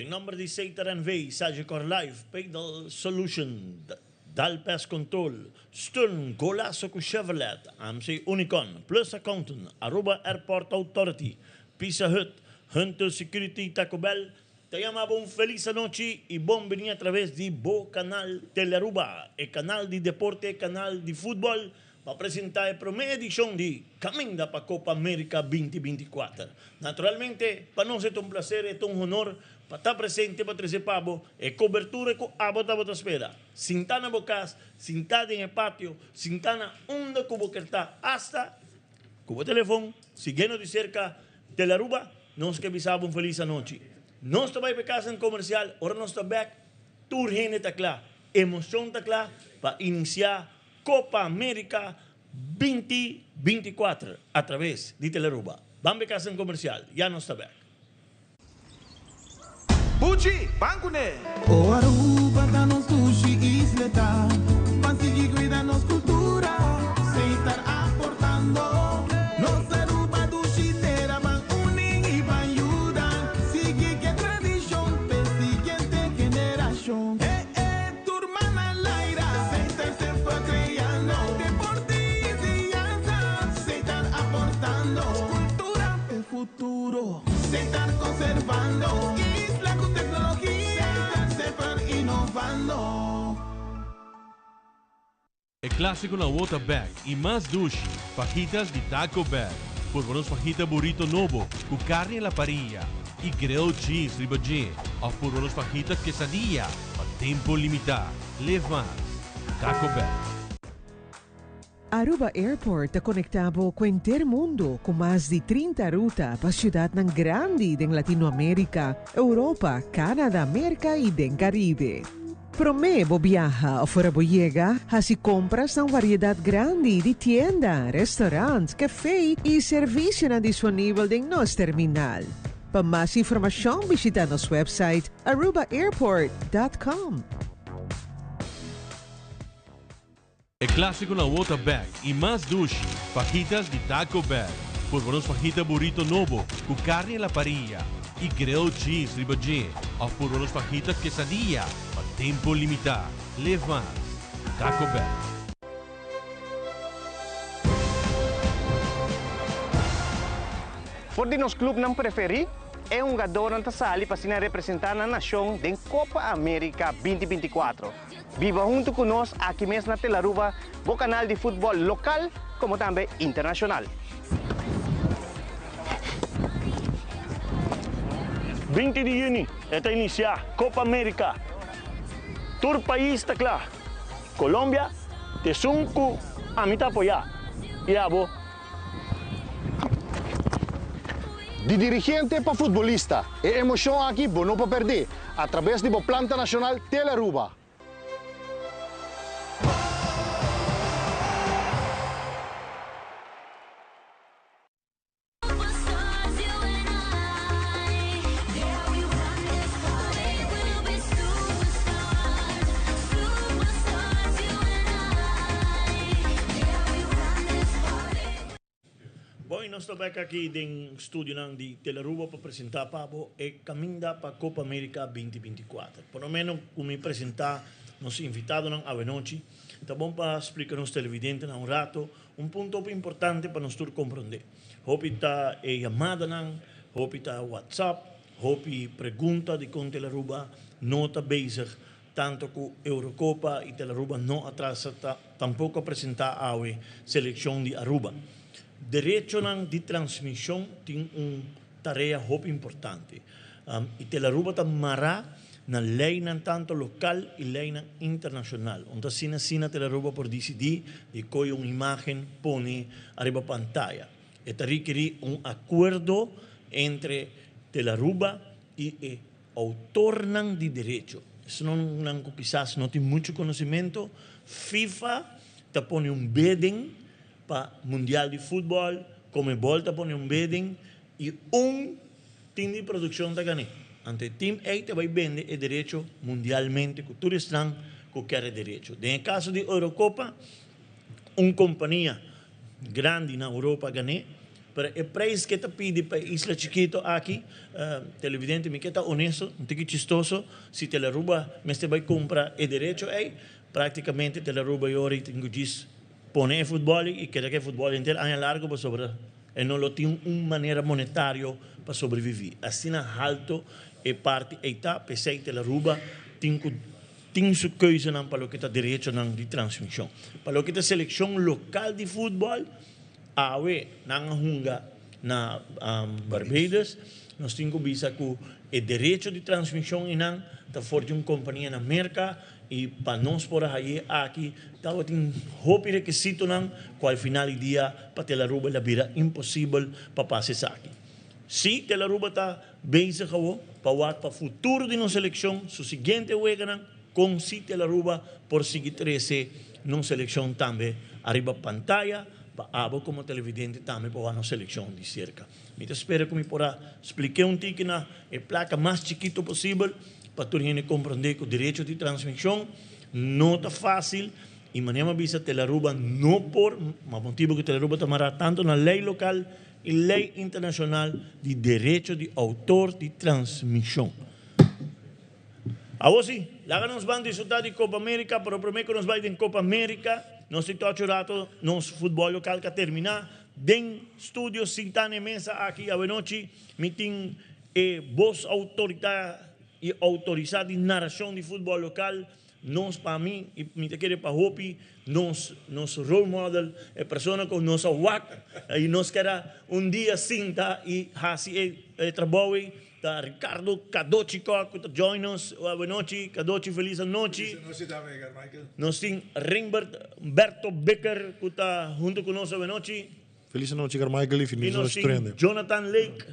In nummer di Satan V, Sagicor Life, Pedal Solution, Dal Pest Control, Stern, Golasso cu Chevrolet, AMC Unicon, Plus Accountant, Aruba Airport Authority, Pizza Hut, Hunter Security Taco Bell. Te llamaba un feliz noche y bom venía a través de Bo Canal Telearuba, el canal de deporte, el canal de fútbol, para presentar la primera edición de Caminda para Copa América 2024. Naturalmente, para nosotros es un placer, es un honor para estar presente, para trazer pavo, cobertura que a bota espera. Sintana bocas, sentada en el patio, sintana onda como que está hasta como teléfono, siguiendo de cerca Telearuba, nos que avisaba un feliz noche. Nós estamos para casa em comercial, agora nós estamos back, tour está claro, emoção está claro para iniciar Copa América 2024 através de Telearuba. Vamos para casa em comercial, já nós estamos back. Pucci, banco né? O Aruba da nos sushi isleta, consegui cuidar nos cultura, sem estar aportando. Nos Aruba do Chitera van unen e van ayudan, sigue que tradición, pe siguiente generación. Turmana Laira, sem estar se fue creando, deporte y enseñanza, sem estar aportando, cultura el futuro, sem estar conservando. El clásico na Water Bag e mais dushi, fajitas de Taco Bell. Por buenos fajita burrito novo, com carne à la parrilla e grilled cheese ribagé. Ou por buenos fajitas quesadilla, a tempo limitado. Leve mais. Taco Bell. Aruba Airport está conectado com o inteiro mundo, com mais de 30 rutas para cidades grandes em Latinoamérica, Europa, Canadá, América e do Caribe. Promebo viaja ou fora llega, assim compras uma variedade grande de tiendas, restaurantes, café e serviços disponíveis em nosso terminal. Para mais informação, visita nosso website arubaairport.com. El clásico na Water Bag e mais dushi, fajitas de Taco Bell. Por buenos fajita burrito novo, com carne à la parrilla e grilled cheese ribagé. Ou por buenos fajitas quesadilla, a tempo limitado. Leve mais. Taco Bell. Por de nos clube não preferir, é um jogador que está ali para representar a nação em Copa América 2024. Viva junto conosco aqui mesmo na Telearuba, o canal de futebol local como também internacional. 20 de junho, está iniciar Copa América. Tour país está claro. Colômbia, te sunco, a mim está apoiar. E a vos. De dirigente para futbolista, é emoção aqui, bom não para perder, através de planta nacional Telearuba. Bom, nós estamos aqui no estúdio de Telearuba para apresentar para o Caminda para a Copa América 2024. Por lo menos, como me apresentar, nos invitados a noite, está bom para explicar aos televidentes um rato, um ponto importante para nós compreender. Hope está chamada, hope está WhatsApp, hope pergunta de com Telearuba, não está bezig, tanto com Eurocopa e Telearuba não atrasa, tampouco apresentar a seleção de Aruba. Direito de transmissão tem uma tarefa muito importante. E Telearuba está mará na lei tanto local e lei internacional. Onde assim Telearuba por decidir de coger uma imagem põe arriba pantalla. Está requerir acordo entre Telearuba e o autor de direito. Isso não quizás não tem muito conhecimento. FIFA está põe bidding para Mundial de Futebol, Comebol está põe bidding e time de produção está ganhando. Ante Team 8 vai vender o direito mundialmente, com todo estranho que quer direito. No caso de Eurocopa, uma companhia grande na Europa ganhou, pero el precio que te pide para Isla Chiquito aquí, televidente, me queda honesto, un poquito chistoso, si Teleruba me va a comprar el derecho, prácticamente Teleruba y ahora tengo que poner fútbol y queda que el fútbol entero año largo para sobre, no lo tiene una manera monetaria para sobrevivir. Así na alto e parte etapa, pese Teleruba tem su keuze para lo que está derecho de transmisión. Para lo que está selección local de fútbol, awe nang hunga na Barbados, nós temos visa que o direito de transmissão inang ta forte uma companhia na América e para nós por aí aqui tava tem hope requisito nang qual final do dia para Teleruba la vira impossível para passar aqui. Se Teleruba tá bezig para o futuro de nossa seleção, su seguinte juego nang com si Teleruba por seguir 13 nossa seleção também arriba pantalla abo como televidente também para a nossa seleção de cerca. Eu espero que me possa explicar tico na placa mais chiquito possível para todo mundo compreender que o direito de transmissão não está fácil e maneira visa Teleruba não por, mas motivo que Teleruba está marcado tanto na lei local e lei internacional de direito de autor de transmissão. Agora sim, lá nos vamos disfrutar de Copa América, pero primeiro que nos vai em Copa América, nós estamos rato, nosso futebol local que terminar, den estúdio sentando mesa aqui a noite, meeting voz autoridade e autorizada de narração de futebol local, nós para mim e me te querer para Hopi, nós role model, é pessoa com nossa WAC, e nós queremos dia sinta e assim trabalho. Da Ricardo Cadoci que está join us, boa noite, Cadoci, feliz noite. Nós temos Humberto Becker que está junto conosco, boa noite. Feliz noite, Carmichael, e feliz noite, Trende. Jonathan Lake,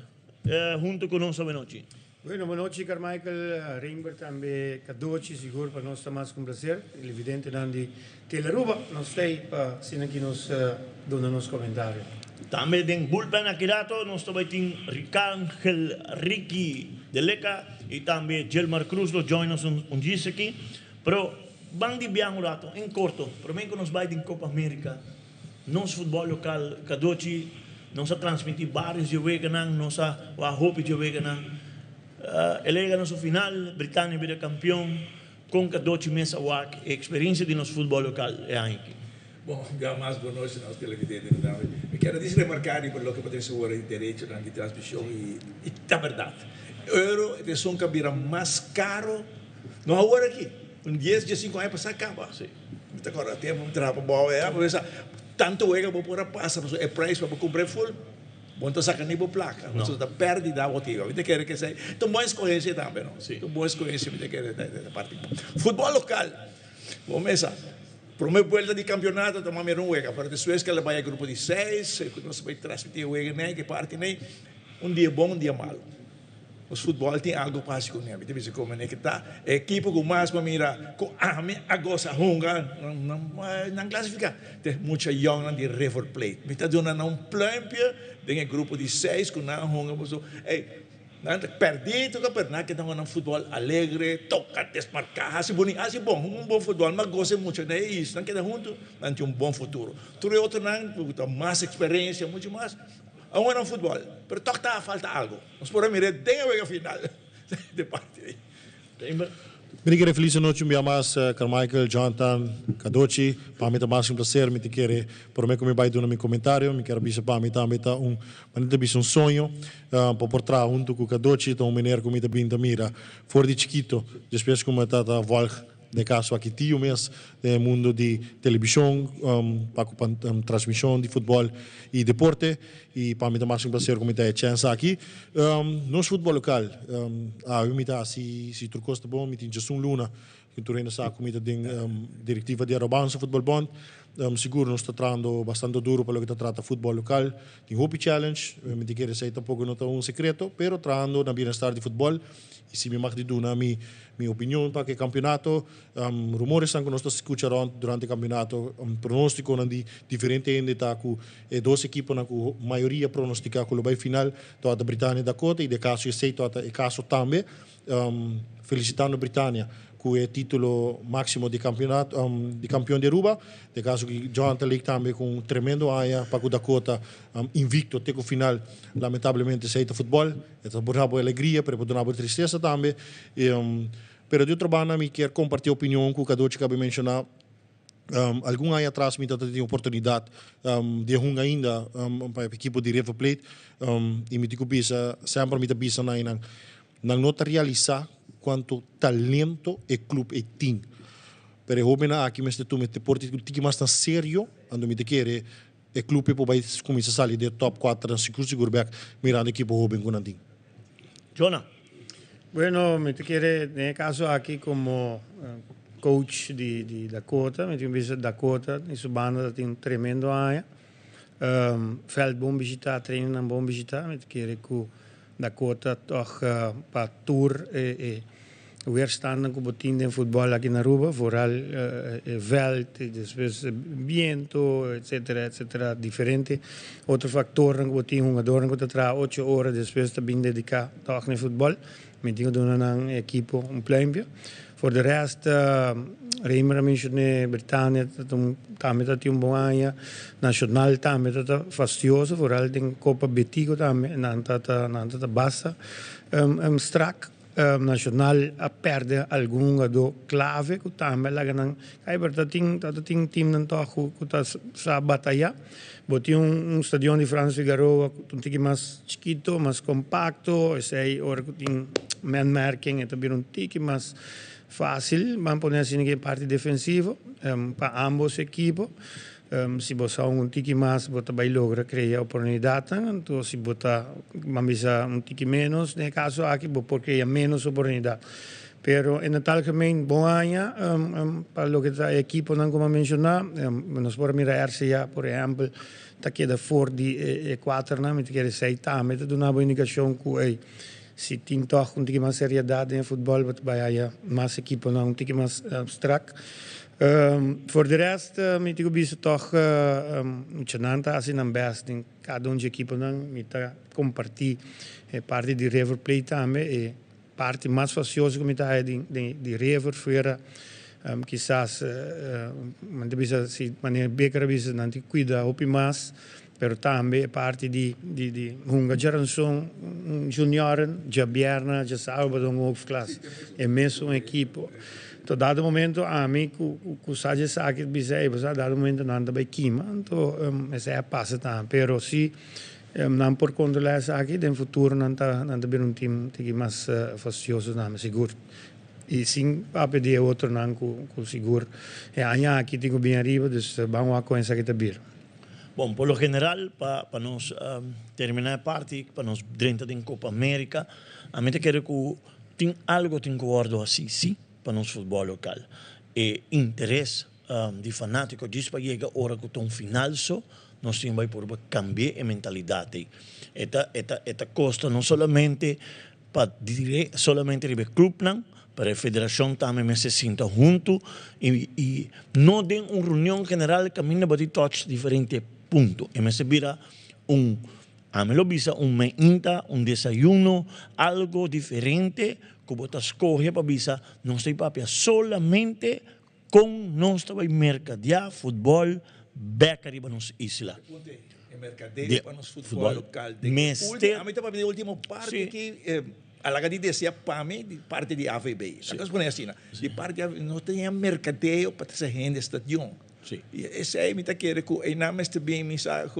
junto conosco, boa noite. Bueno, boa noite, Carmichael, Rimber também, Cadoci, seguro para nós está mais com prazer, evidente, de Teleruba, nós temos para se aqui nos dona nos comentários. Também tem bullpen aqui rato, nós também temos Ricky de Leca e também Gelmar Cruz, do join us dia aqui. Pero, vamos de bem um rato, em curto, para mim que nós vamos em Copa América, nosso futebol local, Cadoci, nós transmitir vários jogos, nós a hope de jogos, elega nosso final, Britânia vira campeão, com Cadoci mesa WAC, a experiência de nosso futebol local é aqui. Bom, mais boa noite aos televidentes. Eu quero remarcar por lo que pode ser o direito de transmissão e é verdade. O euro é um que vira mais caro. Não agora aqui, 10, 15 anos para acaba. Então agora temos um trabalho bom, tanto é que vou pôr a passa, é preço para comprar full. Bom, então saca nem por placa, não está perde da motivo. Eu quero que seja, então bom escolher também, não? Então bom escolher, eu quero da parte. Futebol local, vamos começar. Primeira volta de campeonato, tomamos um juego. Para depois que ela vai a grupo de 6, nós vamos transmitir o juego, que parte nem dia bom, dia malo. O futebol tem algo básico, né? Você vê como é que está. A equipe com mais para mirar, com a goza hunga, não classifica. Tem muita young de River Plate. Me está dando um plump, tem grupo de 6 com não hunga, perdido que perna que estamos futebol alegre, toca, desmarcar, assim bonito, assim bom futebol, mas gosto muito de isso, não queda junto, não tem bom futuro. Tudo é outro não, mais experiência, muito mais. Agora futebol, mas toca falta algo. Nós podemos mirar tem a final de parte aí. Obrigado, feliz noite, meu mais Carmichael, Jonathan, Cadoci, para mim é mais um prazer, me te quero, por mim como vai dar no meu comentário, me quero dizer para mim também um sonho, para portar junto com Cadoci, então menino como também mira, fora de chiquito, depois como está a volg de caso aqui tio mês no mundo de televisão, para transmissão de futebol e deporte, e para mim é mais um prazer como está a chance aqui. Nosso futebol local, eu me dá se trocou bom, me tem Jesus Luna, que tu ainda sabe como está diretiva de Arobança Futebol Bond, seguro nós está tratando bastante duro para o que trata futebol local, tem Hopi Challenge, me tem que dizer tampouco não é secreto, pero tratando na bem-estar de futebol. E se me magdi na minha opinião para que campeonato, rumores que nós escutamos durante o campeonato, pronóstico de diferente ainda está com duas equipes na maioria pronostica com o vai final toda a Britânia e Dakota e de caso sei toda o caso também felicitando a Britânia com o título máximo de campeonato, de campeão de Aruba. De caso que Jonathan Lake também com um tremendo aia para o Dakota invicto até o final, lamentavelmente seita futebol. Então por boa alegria, para poder boa tristeza também. Pero de outra banda, me quero compartilhar opinião com o Kadochi que acabei de mencionar. Algum ano atrás, me tive a oportunidade de jogar ainda para a equipe de River Plate e me digo sempre me bisa não nota realizar quanto talento o clube tem. Pero eu venho aqui mas tu me te porti que mais tão sério ando me querer o clube vai começar a sair de top 4 seguro back mirando a equipe jovem com nanting. Jonah. Bueno, me quiere, en el caso aquí como coach de Dakota, me tengo visto Dakota, en su banda tiene un tremendo año. Veld bom visita, training en bom visita, me quiere que Dakota toch para tour weerstanden com o time de futebol aqui na Aruba, vooral veld, depois viento, etc. Diferente. Outro fator que o time jogador que está 8 horas depois está bem dedicado ao futebol. Me digo doen een equipo een pluimpje. Voor de rest, Reimer mencioné Britânia, também tem bom ano. Nacional também está fastidioso, vooral in Copa Betigo também, não está basta. Strak, nacional a perde algum jogador clave, que também lá ganham. Aí tem time não está a batalhar. Botei estadio de Francis Figueroa, um tique mais chiquito, mais compacto, esse hora que tem man-marking, então um tique mais fácil, vamos pôr assim que parte defensiva, para ambos equipos. Se você tique mais, você vai lograr criar oportunidade, então se você vai tique menos, no caso aqui, você pode criar menos oportunidade. Pero en el algemeen, bom ano, para lo que está el equipo, como mencionar, nos podemos mirar ya, por ejemplo, está queda fuera de 4, me quiere 6 también, te una buena indicación que si tiene toch un tique más seriedad en el fútbol, va a haber más equipo, un tique más abstract. Voor de rest, me digo, is het toch chananta als in een best in cada equipo, met compartir parte de River Plate también. Parte mais faciosa que me está de River fora quizás se maneira beter bisa nanti cuida hopi mais pero também parte de uma geração junioren já bierna já sabe um hoofdklasse é mesmo equipo. Então dado momento a mim que sabe sabe bisa dado momento não anda bem quima então essa passa também pero se não por controlar aqui, no futuro não está bem time que mais fastidioso não seguro e sim para pedir outro não com seguro e amanhã aqui tenho bem arriba então vamos a começar aqui também. Bom, por lo general para nós terminar a parte para nós dentro da Copa América a mim quero que tem algo tem que guardar assim sim para nosso futebol local e interesse de fanático diz para chegar a hora que tem final só nós temos que cambiar a mentalidade. Esta costa não somente para somente o clube, para a federação também se sinta junto e não tem uma reunião general que caminha para todos diferentes pontos. E se vira a mim lo bisa meinta, desayuno, algo diferente que você escolhe para bisa, não sei papia solamente com nosso mercadear futebol back arriba nos isla. Mercadeio para nosso futebol local. A mim estava a última parte que a laga decía para mim de parte de AVB. Então põe assim, de parte não tinha mercadeio para essa gente estação. E esse aí me está querendo que aí não está bem mensagem.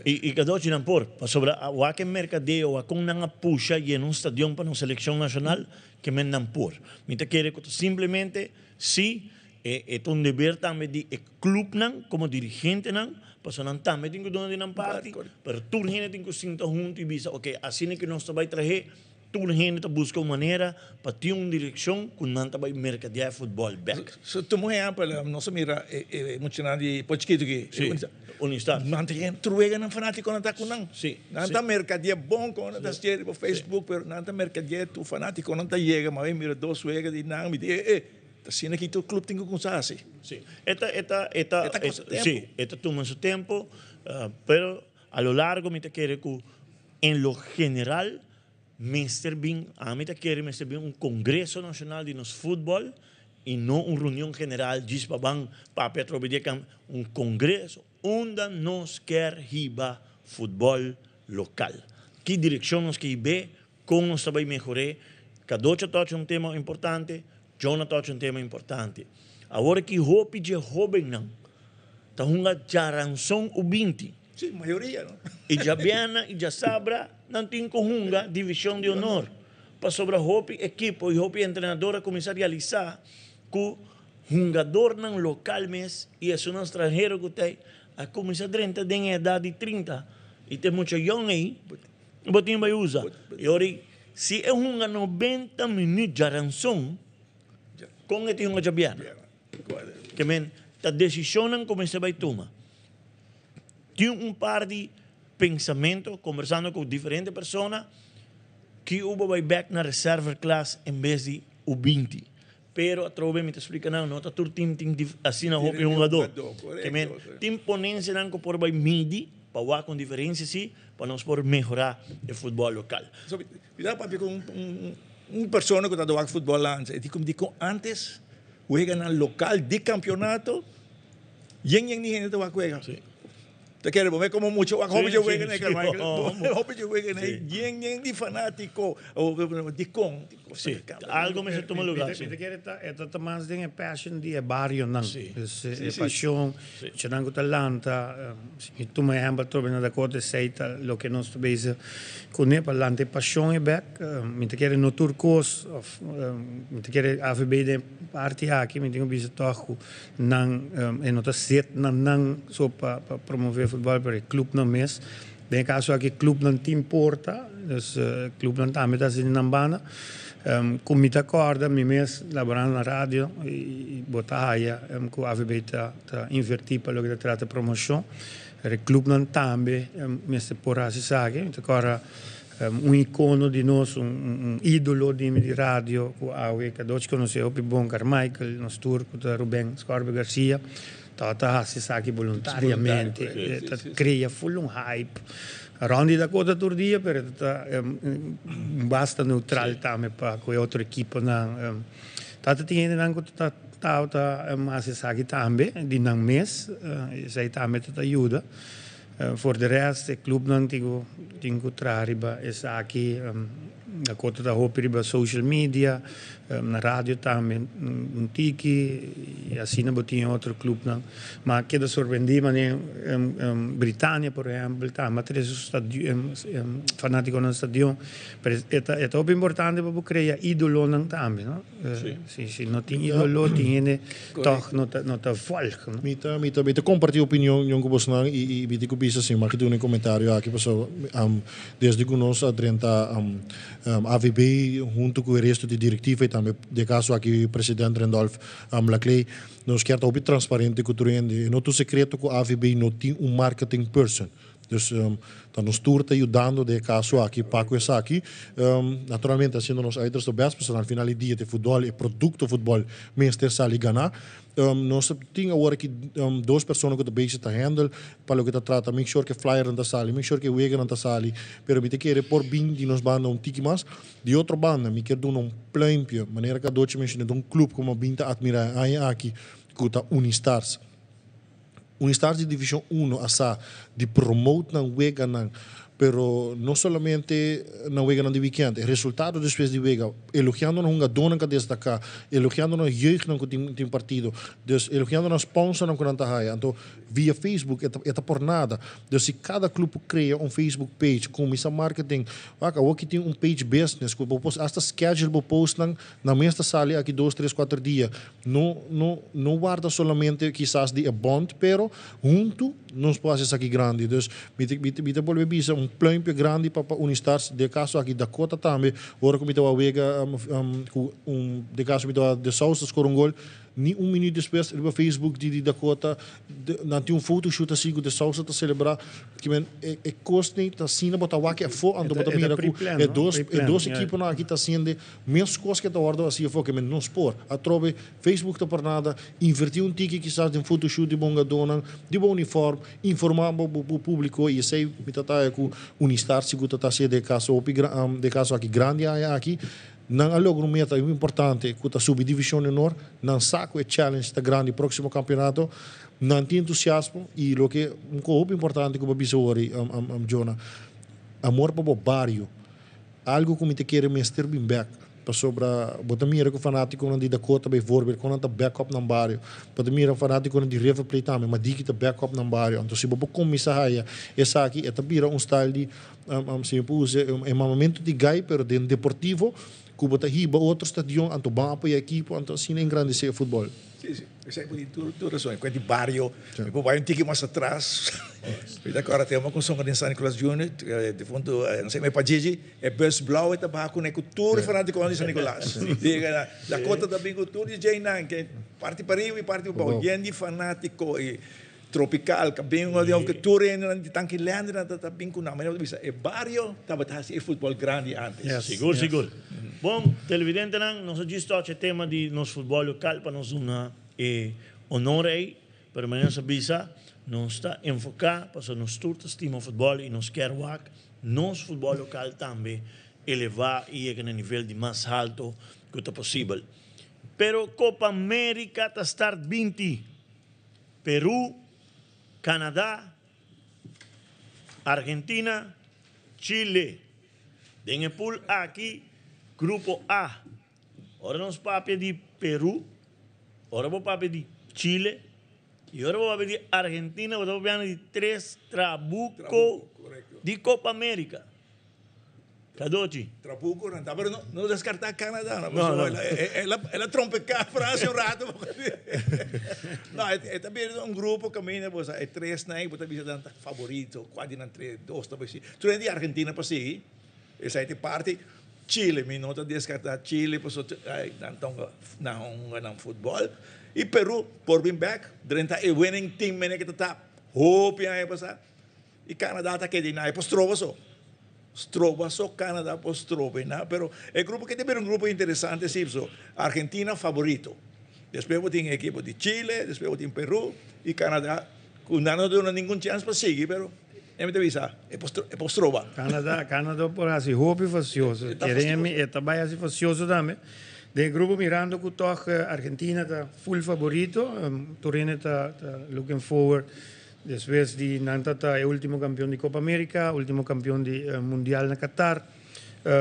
E cada dia não por sobre o que mercadeio, a com não puxa e um estadio para uma seleção nacional que me não por. Me está querendo que simplesmente se é um dever também de clube como dirigente personas também tem que donar de parte, pero tu gente tem que sentar junto e dizer, ok, assim é que nós vai trazer, tu gente busca uma maneira para ter uma direção que não vai mercadear futebol back. So tu mo para nós mira emocionado de pochito que Unistad. Não tem truega não fanático não tá com não. Sim. Não tá mercadeia bom quando tá cheio no Facebook, pero não tá mercadeia tu fanático não tá chega, mas mira dois suega de não me assim aqui tu clube tem que começar assim. Sim. Esta toma su tempo, pero a lo largo me te quiere que en lo general Mr. Bean, a mí te quiere Mr. Bean un congreso nacional de nos fútbol y no una reunión general, para Petro Obediecan, un congreso donde nos quer hiba fútbol local. ¿Qué dirección nos que ve? ¿Cómo nos va a mejorar? Kadocha toca un tema importante, Jonah toca un tema importante. Agora que hopi de joven não, tá uma jaranção o 20. Sim, maioria, não? E já Biana e já Sabra não tem conjunga divisão de honor. Para sobre hopi equipo e hopi treinadora começar a realizar que jogador não local mes e é um estrangeiro que tem a começar a treinar tem idade de 30 e tem muito young aí, botinho vai usar. E ora se é uma 90 minutos jaranção com este uma jabiana. Que men, a decisão não começa a tomar. Tinha par de pensamento, conversando com diferentes pessoas, que o vai back na reserva class em vez de o 20. Pero a trove me te explica não tá tur tim assim na roupa jogador. Que men, tim ponência não que por vai midi, para com diferença sim, para nós por melhorar o futebol local. So, cuidado papi com pessoa que está jogando futebol lá, digo antes juegan al local de campeonato, yen ni gente va a jugar. Sí. Te quiero ver como mucho hope yo juegan en Carmichael. Oh, Hope yo juegan en yen di fanático o di con. Sí. Algo me se toma lugar. Sí. Esta más de passion di barrio nan. Sí. Dus passion, c'è anche talanta, tu mi hai trovato na d'accordo seita lo che non sto bezig con ne parlando passion e back, mi te chiede no turcos of mi te chiede AVB de parti aqui, mi tengo bezig toch nan e nota set nan so pa promover futebol para o clube não mês. Bem caso aqui clube não te importa, dus clube não tá metade de nambana. Com muita corda, me mês laborando na rádio e botar aí com a AVB tá invertir para o que trata promoção. O clube não também me se porá se sabe, então agora icono di nós, ídolo di rádio, com a AVB que todos conhecem, o Bom Carmichael, nosso turco, Rubén Scorbe Garcia. Tá se sabe voluntariamente, cria full hype. Rondi da coda tur dia, per basta neutral também para com outra equipe não. Tá tinha não tá mas se sabe também de não mês, sei também tá ajuda. For de resto, o clube não tinha trariba, essa aqui a conta da roupa riba social media, na rádio também, tiki, e assim não tinha outro clube não. Mas que da surpreendi, mas Britânia, por exemplo, tá, mas tem fanático no estádio, é tão importante para criar ídolo não também, não? Se não tem ídolo, tinha toch não tá volk. Mita compartilhar opinião com você não e biti que bisa assim, mas que tu um comentário aqui passou desde que nós adrenta AVB junto com o resto de diretiva e também de caso aqui o presidente Randolph Laclay nós queremos ser transparente com tudo e não é secreto que a AVB não tem marketing person. Dus nos turta ajudando de caso aqui para com essa aqui naturalmente sendo nós uiters best pessoal no final do dia de futebol e produto futebol meester sali ganhar nós temos agora que duas pessoas que bezig te handle para o que trata make sure que flyer não sali make sure que wegen não sali pero me te quer por bem de nos banda tiki mas de outra banda me quer dar pluimpje maneira que doce mencionou de clube como binta admirar aí aqui que tá Unistars Unistars de Divisão 1 asa de promote na wega na pero não somente na wega na de weekend o resultado depois de wega elogiando na uma dona que destacar elogiando na jeugd na tem partido dus elogiando na sponsor na conta aí então via Facebook é por nada dus se cada clube cria Facebook page com essa marketing vaca o que tem page business que post hasta schedule post na mesma sala aqui 2, 3, 4 dias não guarda somente quizás de bond pero junto nos pode ser aqui grande dus me volve bisa pluimpje grande para Unistars de caso aqui da cota também ora como então a wega de caso de Sousa Scorongol Niet um minuto depois, op Facebook, die Dakota, dan tinha fotoshoot assim, de salsa te celebrar, que men, kost niet, dat zien dat wat ik voor aan de bota mira, dos equipes na aqui tá sendo, menos coisas que tá ordem assim, que men não spor. A trove Facebook tá por nada, invertir ticket que sabe de fotoshoot de bonga dona, de bom uniforme, informar o público e sei, me tá com unistar, seguro tá sendo de caso aqui grande aqui. Não há logo meta importante que a subdivisão menor não saco é challenge da grande próximo campeonato não tem entusiasmo e o que um pouco importante que eu bisa hoje Jonah amor para o bairro algo que me te quer mestre bem back para sobre botar mira com fanático não de Dakota bijvoorbeeld quando tá backup no bairro botar mira fanático não de River Plate também mas diga backup no bairro então se bobo com missa aí essa aqui é também style de se puse é momento de gai pero de deportivo Cuba está hiba outro estadião, anto bom apoio a equipe, anto assim engrandecer o futebol. Sim. Essa é tudo razão. Quando barrio, eu vai tique mais atrás. E agora tem uma construção de San Nicolas Junior, de fundo, não sei, mas para Gigi, é bus blau e tabaco com cultura falando com San Nicolas. Diga, da conta da bem cultura de Jainan, que parte para Rio e parte para o Yendi fanático e tropical, que bem uma de cultura de Tanquilândia, tá bem com nada. Mas é barrio, estava assim futebol grande antes. Seguro. Bom, televidente, nós visto o tema de nosso futebol local para nós honor aí, para nós sabia, nós está enfocado para nós todos estima futebol e nós quer nosso futebol local também elevar e chegar no nível de mais alto que é possível. Pero Copa América está start 20, Peru, Canadá, Argentina, Chile, den pool aqui Grupo A. Ora nós papi de Peru, ora vou papi de Chile, e ora vou papi de Argentina, vou papi de 3 Trabuco de Copa América. Cadoci? Trabuco, não descartar Canadá. Não. Ela trompeca a França um rato. Não, é também um grupo que caminha, é 3, né? Você está favorito, quase não 3, 2, talvez. Tu é de Argentina para seguir, essa é parte. Chile, me nota descartar Chile, não futebol. E Peru, por bem back, durante o winning team, que está hoping aí passar. E Canadá está querendo, é postrova só. Strova só Canadá postrova, né? Pero é grupo que tem um grupo interessante, sim, Argentina favorito. Depois tem a equipe de Chile, depois tem Peru e Canadá, não deu nenhum chance para seguir, pero é postrova. Canadá por assim, roupa facioso. É também assim facioso também. De grupo mirando que toch Argentina está full favorito, Torino está looking forward. Después de Nantata, el último campeón de Copa América, último campeón de Mundial en Qatar.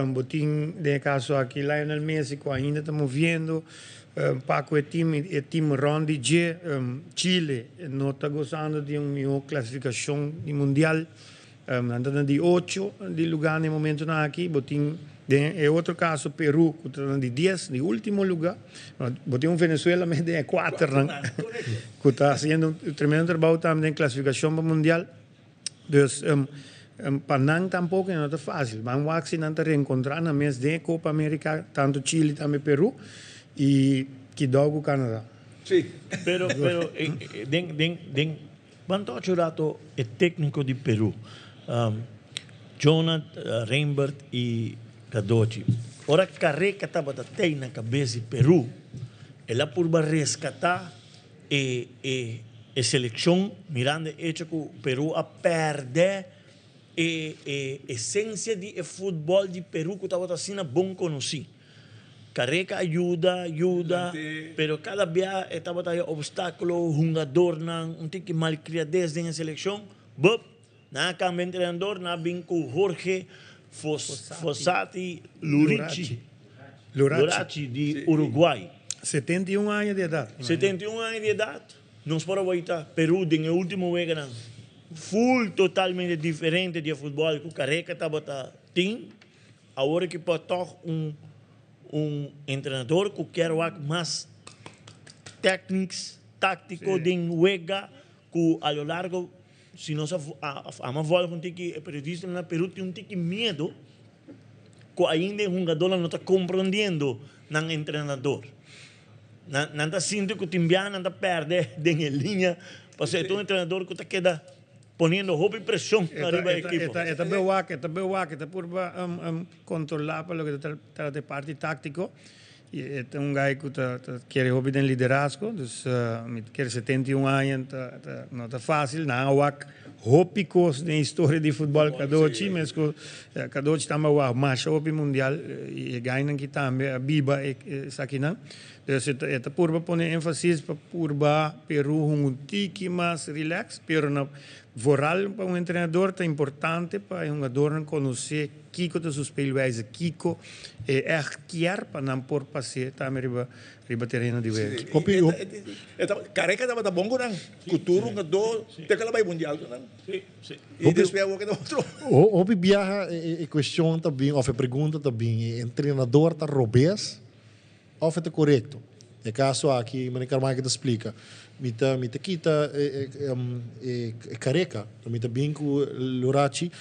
Botín, de caso aquí, Lionel Messi, que ainda estamos viendo. Paco, el team Rondi G, Chile, no está gozando de una mejor clasificación de Mundial. Andando de 8 de lugar en el momento aquí. Botín, en otro caso, Perú, que está de 10, de último lugar. Botín Venezuela, de 4, que está haciendo un tremendo trabajo también en clasificación para Mundial. Entonces, para tampoco no es fácil. Vamos a reencontrar en el mes de Copa América, tanto Chile, también Perú, y Kidogo, Canadá. Sí. Pero ¿cuánto ha chorado el técnico de Perú? Jonathan Reinbert y Cadoci. Ora Carreca estava na cabeça de Peru, ela por resgatar a seleção mirando hecho que o Peru a perder a essência de futebol de Peru que estava assim bom conhecido. Carreca ajuda, pero cada vez estava obstáculo, jogador não tem que malcriadez na seleção, na cambio treinador, na vinco Jorge Fossati Lurachi de Uruguai. 71 anos de idade. 71 anos de idade. Nós para Peru, no último ano, full totalmente diferente de futebol que o Carreca estava tendo. Agora que pode um treinador que quer mais técnicos, tático de juega que a lo largo se nós volta com que periodista na Peru tem medo que ainda o jogador não está compreendendo no treinador. nanda sinto que o Timbiana nanda perde em linha, para ser um treinador que queda poniendo hope y presión arriba del equipo. Esta bewak, purba controlar para lo que trata de parte táctico. E é um gajo que quer hobby em liderazgo, dus quer 71 anos, não está fácil, não há hópicos na história de futebol Kadochi, mas Kadochi também há mais hobby mundial e ganham que também a Biba está aqui não. Dus esta purba põe ênfase para purba Peru um tiki mais relax, pero na vooral para um treinador é importante para um jogador conhecer Kiko de seus spelwijze, Kiko echt quer para não pôr passeio também riba terreno de werk. Careca estava bom com cultura, um do, tem que levar mundial, não? Sim. E depois o que outro. Houve viaja e questão também, ou pergunta também, o treinador está robês ou é correto? É caso aqui, o Carmike te explica. Mita kita careca, mita binco lurachi.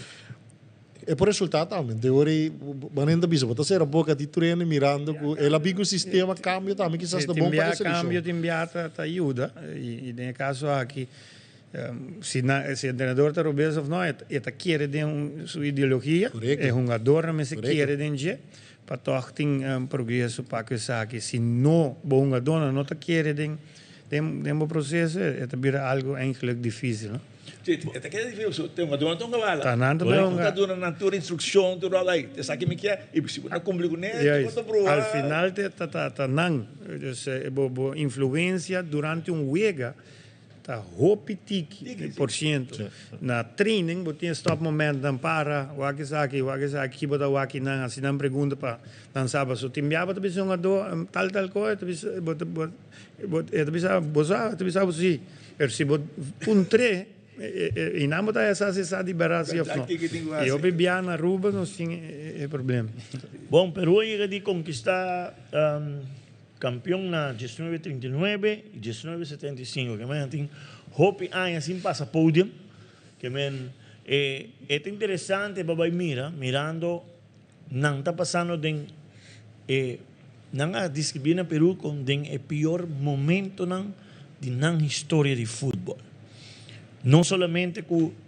E por resultado também, de hoje, banenda bisa, botar ser a boca de treino mirando que ela binco o sistema cambio também que está bom para a seleção. Cambio timbiata ajuda e no caso aqui se o treinador está obeso ou não, ele quer de sua ideologia, é um jogador, mas quer de para toch ter progresso para que aqui se não bom jogador não está quer de um processo, é também algo eigenlijk difícil, não? Até que é difícil, tem uma dona tão gavala. Tá nada bem. Tá dando na tua instrução, tudo lá aí. Te sabe que é e se não cumprir com ele, al final tá não, bo influência durante wega tá hopitiki por cento. Na training, bo tem stop momento dan para, wakisaki bota waki não, assim não pergunta para não sabe se timbiaba também são tal coisa, também sabe se se puntre e não botar essa de Brasil não. E eu bebia na Aruba não tinha problema. Bom, Peru ia de conquistar campeão na 1939 e 1975, que men tem hope anos sem passar pódio, que men é interessante para mirando não está passando não a descrever na Peru com o pior momento na história de futebol. Não somente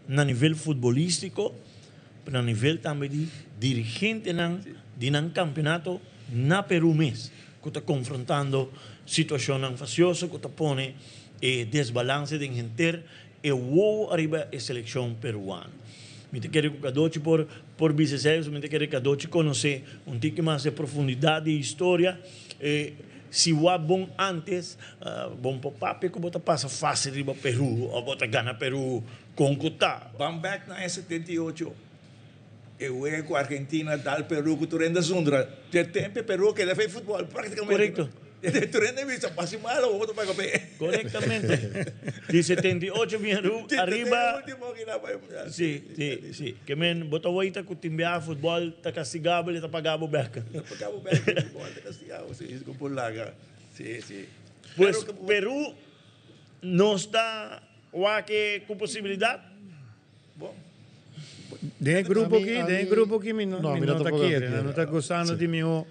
na nível futebolístico, mas a nível também de dirigente de um campeonato na Peru mesmo, que está confrontando situação faciosa, que está pondo desbalance de gente e o arriba a seleção peruana. Me quero que Kadochi por vice-versa, me quero que Kadochi conhecer pouco mais de profundidade e história. Se o bom antes, bom papai que bota passa fácil riba Peru, ou bota gana Peru com Cutá. Vamos back na 78. Eu ia com a Argentina, tal Peru, que tu renda Zundra. Tem tempo Peru que ele fez futebol, praticamente. Correto. Tu renda vista, passa mal ou outro para comer. Correctamente. De 78 vinha arriba. Sim. Que men bota oita que timbiar futebol tá castigado, ele tá pagado beca. Pagado beca, futebol tá castigado, sim, com por lá. Sim. Pues Peru não está com possibilidade. Bom. Tem grupo aqui, não está gostando de meu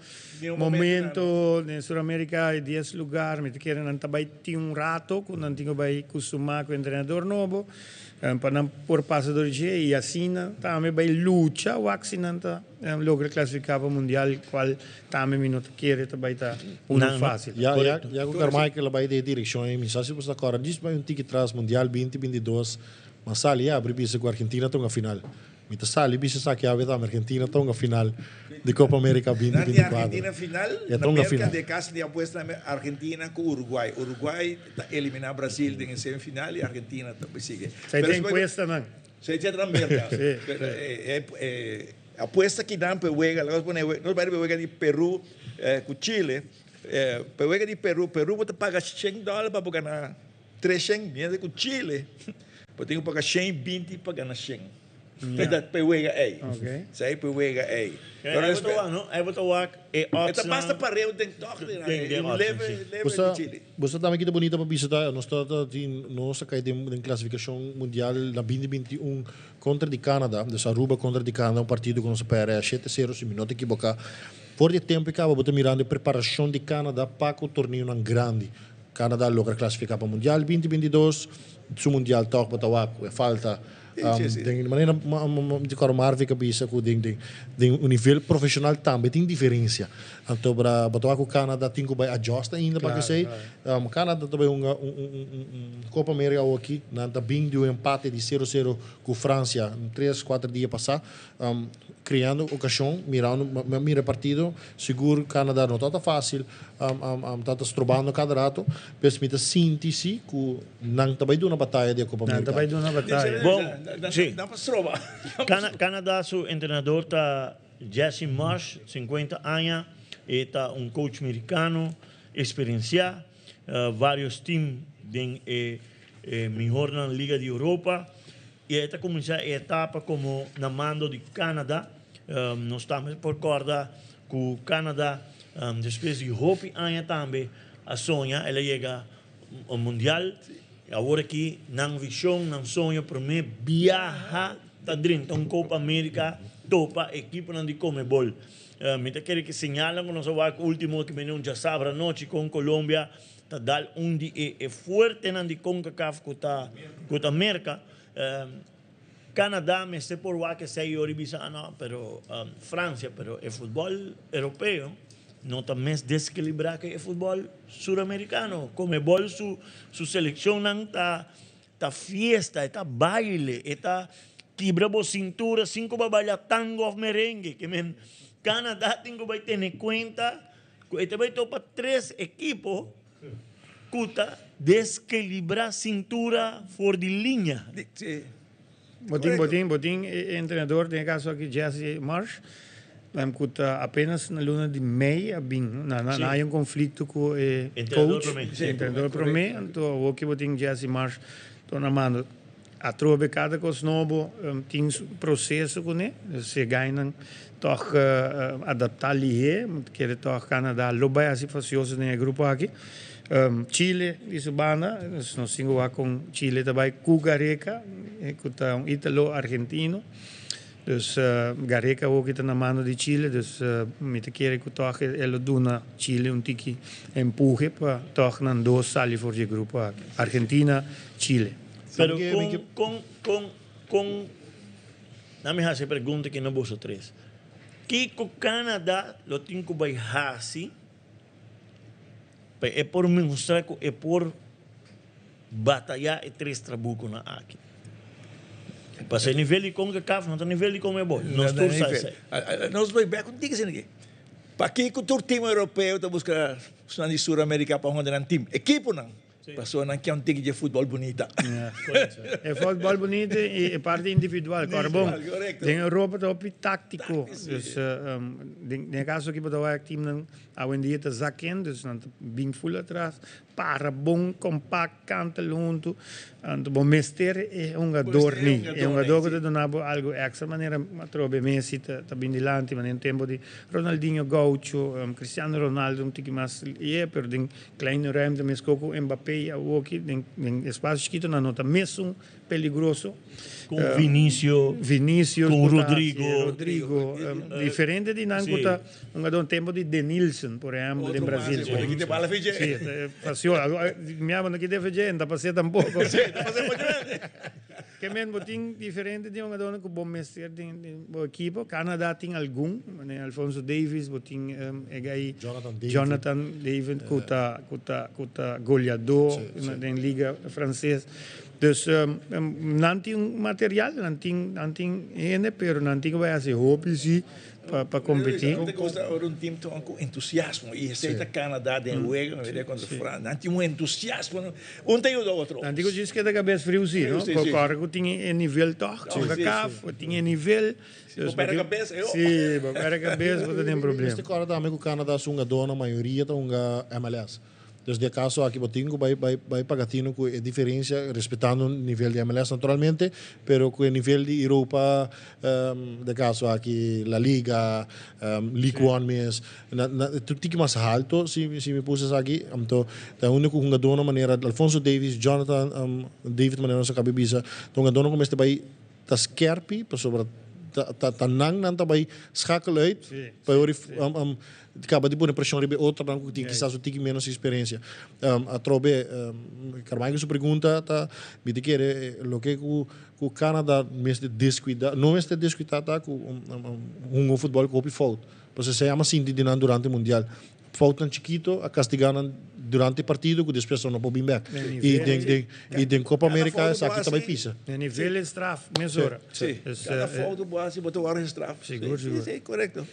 momento em Sul-América, 10 lugares, me querem não também ter rato, quando não tinha vai acostumar com o treinador novo, para não por passador de e assim também vai luta, o assim não tá logra classificar para o mundial, qual também me não quer também tá fácil. Já com o Carmike ela vai de direção, e se você agora diz vai ticket traz mundial 2022, mas ali abre bisa com a Argentina tão a final. Mita sali bisa sa que a Argentina tão a final de Copa América 2024. Na Argentina final, na América de casa de apuesta Argentina com Uruguai. Uruguai eliminar Brasil em semifinal e Argentina também sigue. Você tem apuesta não? Você tem também. Apuesta que dá para juega, nós vamos jugar de Peru com Chile. Para jugar de Peru você paga $100 para ganhar 300, viene com Chile. Você tem que pagar 120 para ganhar 100. Para juega aí. Sai para juega aí. É botar Esta basta para eu tem toque leva de Chile. Você também que é bonita para visitar, nós cai de classificação mundial na 2021 contra de Canadá, de Aruba contra de Canadá, um partido que nós perde 7-0, se me não te equivocar. Por de tempo que acaba mirando a preparação de Canadá para o torneio não grande. Canadá logra classificar para o Mundial 2022, o Mundial toch batawaku, falta de maneira de Marvi que bisa com de um nível profissional também tem diferença. Então para batawaku Canadá tem que vai ajusta ainda para que sei. Canadá também Copa América aqui, na bem de empate de 0-0 com França, 3-4 dias passar. Criando ocasião, mira partido, seguro Canadá não está fácil, está estrobando cada rato, permite síntese que não está bem na batalha de Copa América. Não está bem na batalha. Bom, sim. Dá para estrobar. Canadá, seu treinador está Jesse Marsh, 50 anos, está coach americano, experienciado, vários times melhor na Liga de Europa, e está começando a etapa como na mando de Canadá. Nós estamos por corda que o Canadá, depois de Hope anos também, a sonha, ela chega ao Mundial. Agora aqui, não visão, não sonho, para mim, viaja, está dentro da Copa América, topa, equipe não de Comebol. Me quero que señalan que nós vamos último que venham já sábado à noite com Colômbia, está dando de forte não de CONCACAF com a América. Canadá me está por lá que sei oribisano, pero Francia, pero el fútbol europeo no está más desequilibrado que el fútbol suramericano. Comebol su selección está fiesta, está baile, está quebrando cintura, 5 va a bailar tango o merengue. Que Canadá tengo que tener cuenta que este va a topar 3 equipos que está desequilibrar cintura por de línea. Botín, entrenador, en caso aquí Jesse Marsh, apenas na luna de meia, hay un conflicto con el coach, entrenador para mí, então o que botín Jesse Marsh, estou na mano, a trobe cada coisa novo, tem processo com ele, se ganham, toch adaptar ali, quer toch Canadá, lobai assim facioso no grupo aqui. Chile, isso banda, nós temos lá com Chile também, com Gareca, que é ítalo-argentino. Dus Gareca ook está na mano de Chile, dus me te quer que toch ele dona Chile tiki empuje para toch nan 2 sali voor je grupo aqui. Argentina, Chile. Pero não me hace pergunta que não vos 3. Que com Canadá lo tenho que vai assim. É por mostrar que é por batalhar e 3 trabucos na aqui. Para ser nível de CONCACAF, não está nível de Comebol. Nós todos sabemos. Nós vamos ver com diga assim. Para que o time europeu está buscando na Sul-América para onde não time? Equipo não. Passou não que é time de futebol bonita. É futebol bonito e parte individual. Agora bom, em Europa está o tático. Dus no caso aqui para o time não a dia está zaken, dus não bem full atrás, para bom compact canta junto, então bom mestre é jogador nem, é jogador que dá algo extra maneira, trobe Messi tá bem dilante, mas em tempo de Ronaldinho Gaucho, Cristiano Ronaldo tique mais per den kleine ruimte mes coco Mbappé o aqui den espaço chiquito na nota mesmo peligroso. Com Vinícius, com Rodrigo, diferente de Nancuta, um tempo de Denilson, por exemplo, em Brasil. Aqui te fala feijão. Sim, passou. Minha mãe aqui tem feijão, não passei tampouco. Que men botin diferente de um dona que bom mestre de equipe. Canadá tem algum, Alfonso Davies, botin aí Jonathan David, cuta goleador na liga francesa. Dus não tem material, não tem ene, pero não tem vai ser hobby sim para competir. Não gosta de time com entusiasmo e aceita Canadá de juego, contra França, não tem entusiasmo, tem o outro. Não digo disso que da cabeça frio sim, não? Porque cargo tinha nível toch, CONCACAF, tinha nível. Para a cabeça, eu. Sim, para a cabeça não tem problema. Este cara também o Canadá é uma dona maioria tá uma MLS. Desde caso aqui botingo vai pagatino com a diferença respeitando o nível de MLS naturalmente, pero com o nível de Europa de caso aqui La Liga, League One mesmo, tu tem mais alto se me pusses aqui, então é único com dona maneira Alfonso Davies, Jonathan David maneira nossa cabeça, então dona como este vai tá skerpi para sobre tanang nan tabay schakel uit. Para acaba de pôr pressão ribe outra não que quizás tem menos experiência. A trobe Carvalho sua pergunta tá me de querer lo que o Canadá mesmo descuida, não mesmo descuida tá com futebol com falta. Porque se chama assim durante o mundial. Faltam chiquito a castigar durante o partido que depois não pode vir back. E den Copa América essa aqui também pisa. O nível de straf, mesura. Sim. Cada falta boa botou hora de straf. Seguro. Sim, correto.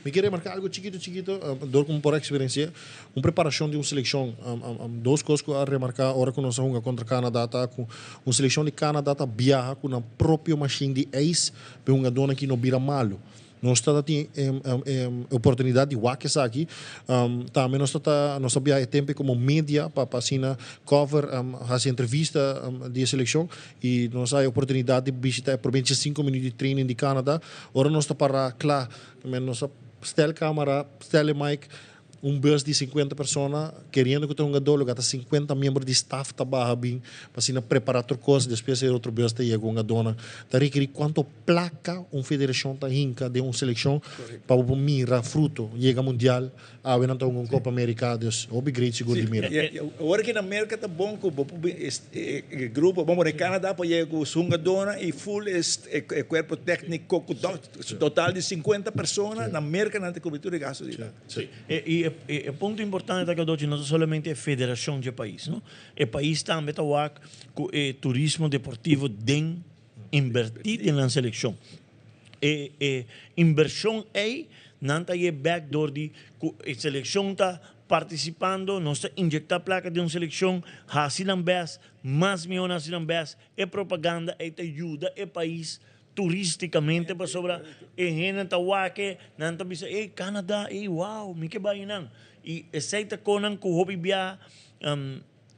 Me queria marcar algo chiquito, dor como por experiência, uma preparação de uma seleção, duas coisas que a remarcar, agora que nós jogamos contra o Canadá, tá com uma seleção de Canadá tá viaja com a própria machine de ace, para uma dona que não vira malo. Nós estamos tendo oportunidade de wackes aqui, também nós sabia tempo como mídia para assinar cover, fazer entrevista de seleção e nós temos a oportunidade de visitar por 25 minutos de training de Canadá. Agora nós estamos para claro, nós stel câmera, stel mic, bus de 50 pessoas, querendo que tenha um gadolo, que 50 membros de staff trabalham bem, para preparar outra coisa, depois outro bus que chega uma dona. Tá requerir quanto placa uma federação tá hinca de uma seleção para mirar fruto, chega mundial, não tem uma Copa América, dus obrigado seguro de mira. Agora que na América tá bom que o grupo, vamos no Canadá para chegar com uma dona e full corpo técnico total de 50 pessoas, na América não tem cobertura de gasto de lá. E ponto importante é que não somente a federação de país, não? O país também está com o turismo deportivo de invertir na seleção. Inversão é não está aí backdoor de a seleção está participando, nós está injectar placa de uma seleção, hasilan bes, mais milhões hasilan bes, é propaganda, é ajuda, é país turisticamente para sobra gente tawake nanta bisa Canadá wow me que vai não e aceita conan com hobby bia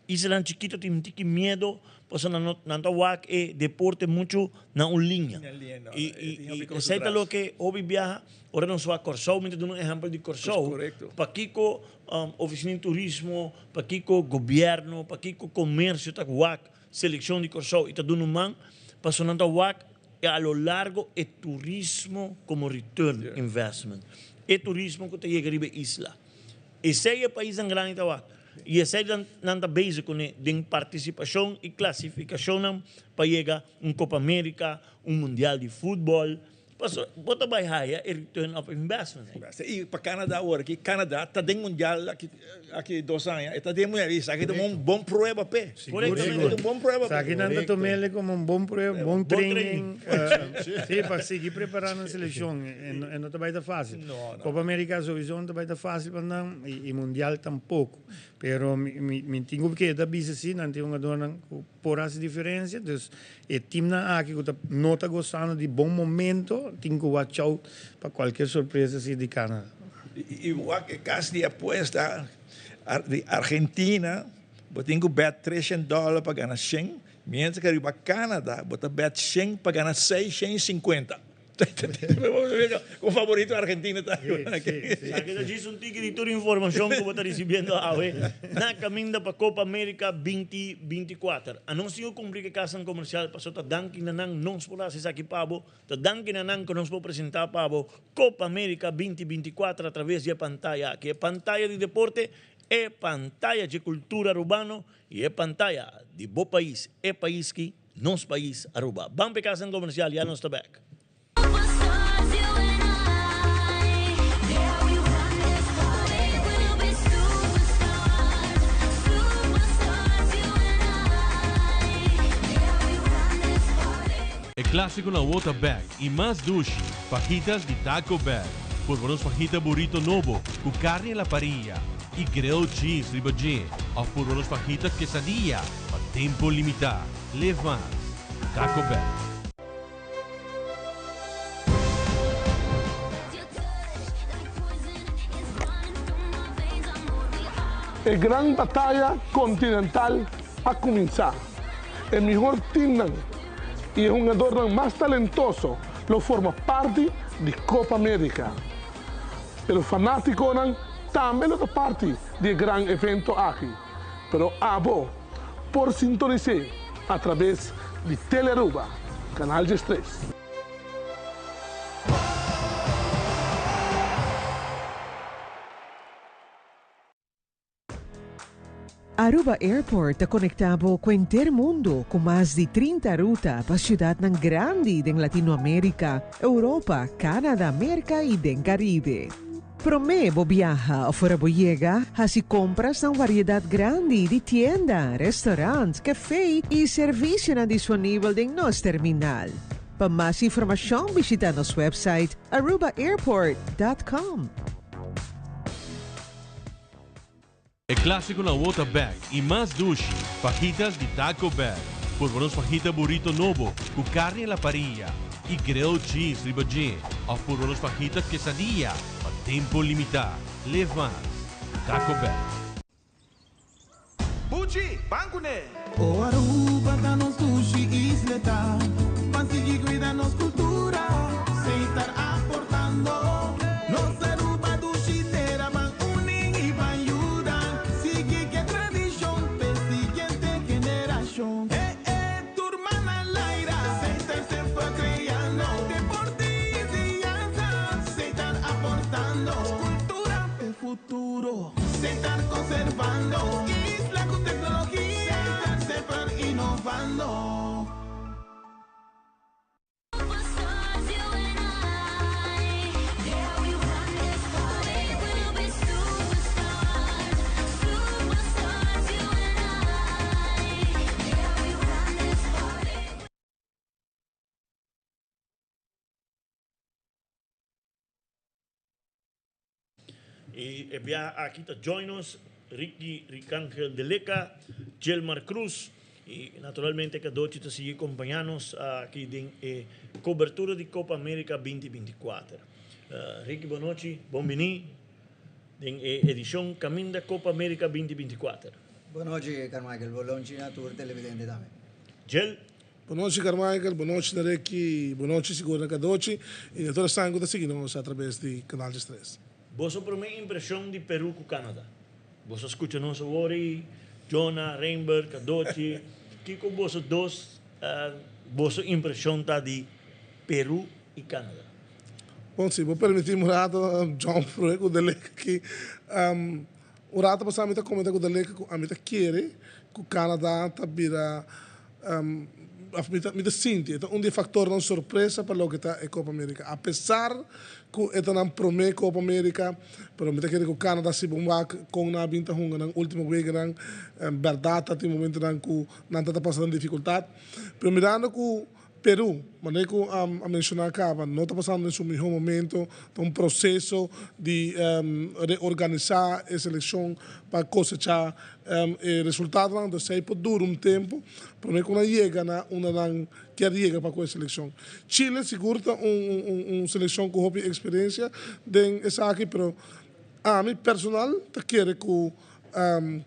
isla chiquito tem medo pois nanta wake deporte muito na linha e aceita lo que hobby bia ora não só Corsou me dando um exemplo de Corsou para Kiko oficina de turismo para Kiko governo para Kiko comércio tá wak seleção de Corsou e tá dando man para nanta wak a lo largo el turismo como return investment. El turismo que te llega a isla. Ese es el país tan grande y ese es el base con la participación y clasificación para llegar a una Copa América, un Mundial de Fútbol. Bota vai haya el return of investment. E para Canadá agora, que Canadá está dentro mundial aqui 2 anos, está dentro mundial, isso aqui é bom prova pé. Corretamente, bom prova. Aqui não tomele como bom prova, bom training. Sim, para seguir preparando a seleção, não está bem fácil. Copa América sowieso não está bem fácil para não e mundial tampouco. Pero me tenho que dar bisa assim, não tem uma dona por as diferenças, então o time aqui que não está gostando de bom momento, tenho que watch out para qualquer surpresa assim de Canadá. E o caso de aposta de Argentina, eu tenho que bet $300 para ganhar 100, mientras que arriba Canadá, eu bet 100 para ganhar 650. Con favorito Argentina Aquí dice un ticket de toda información que está recibiendo na caminda para Copa América 2024. Anuncio cumprir que casa comercial pasó ta danki nanang nos por hacer aquí pavo, ta danki nanang que nos puede presentar pavo Copa América 2024 a través de pantalla, que es pantalla de deporte, es pantalla de cultura urbano y es pantalla de bo país, es país que nos país Aruba. Vamos a casa comercial, ya no está back. El clásico na Water Bag y más sushi, fajitas de Taco Bell. Por buenos fajitas burrito novo, con carne a la parrilla y grilled cheese ribagé. O por buenos fajitas quesadilla, a tiempo limitado. Live más. Taco Bell. A gran batalha continental a começar. O melhor time e o jogador mais talentoso lo forma parte de Copa América. O fanático também é parte do grande evento aqui. Pero abo por sintonizar através de Teleruba, canal de 3. Aruba Airport está conectado com o mundo com mais de 30 rutas para cidades grandes em Latinoamérica, Europa, Canadá, América e do Caribe. Promebo viaja fora boiega, assim compras uma variedade grande de tiendas, restaurantes, café e serviços disponíveis em nosso terminal. Para mais informação, visita nosso website arubaairport.com. El clásico na Water Bag e mais dushi, fajitas de Taco Bell. Por buenos fajita burrito novo, com carne à la parrilla e grilled cheese ribagé. Ou por buenos fajitas quesadilla, a tempo limitado. Leve mais. Taco Bell. Bucci, banco ne! O Aruba tá no sushi isleta, consegui cuidar nos cultura, sem estar aportando. Nos Aruba do Chiteira van uning e van ayudar, sigue que tradição, per siguiente generação. Turma na laira, sem estar sempre criando, deportes e danças, sem estar aportando, cultura de futuro, sem estar conservando. Y aquí está join us Ricky Ricángel de Leca, Gelmar Cruz y naturalmente que Dochi te sigue acompañándonos aquí en cobertura de Copa América 2024. Ricky, buenas noches, bienvenido en edición Camino de Copa América 2024. Buenas noches, Carmichael, buenas noches a tu televidente también. Gel. Boa noite, Carmichael. Boa noite, Nareki. Boa noite, Segura Kadochi. E toda a sangue está seguindo através do canal de Stress. Vos primeira impressão de Peru com Canadá? Vos escuta nosso Wori, Jonah, Reinberg, Kadochi. Que com vos dois, vossa impressão tá de Peru e Canadá? Bom, sim, vou permitir um rato, John, para o dele que o rato passar a mim comentar com o dele que a mim quer que o Canadá tá vira me sente então um fator de surpresa para o que está a Copa América, apesar que é não promete Copa América, pero me quer que o Canadá se bomba com na vinta hunga na última vez na verdade até o momento que não está passando dificuldade, pero mirando que Peru, mas que a mencionar acaba, não está passando em seu melhor momento, está um processo de reorganizar a seleção para cosechar o resultado, então sei por duro tempo, mas quando chega na quer chegar para a seleção. Chile seguro uma seleção com experiência de essa aqui, mas a mim personal, eu quero que o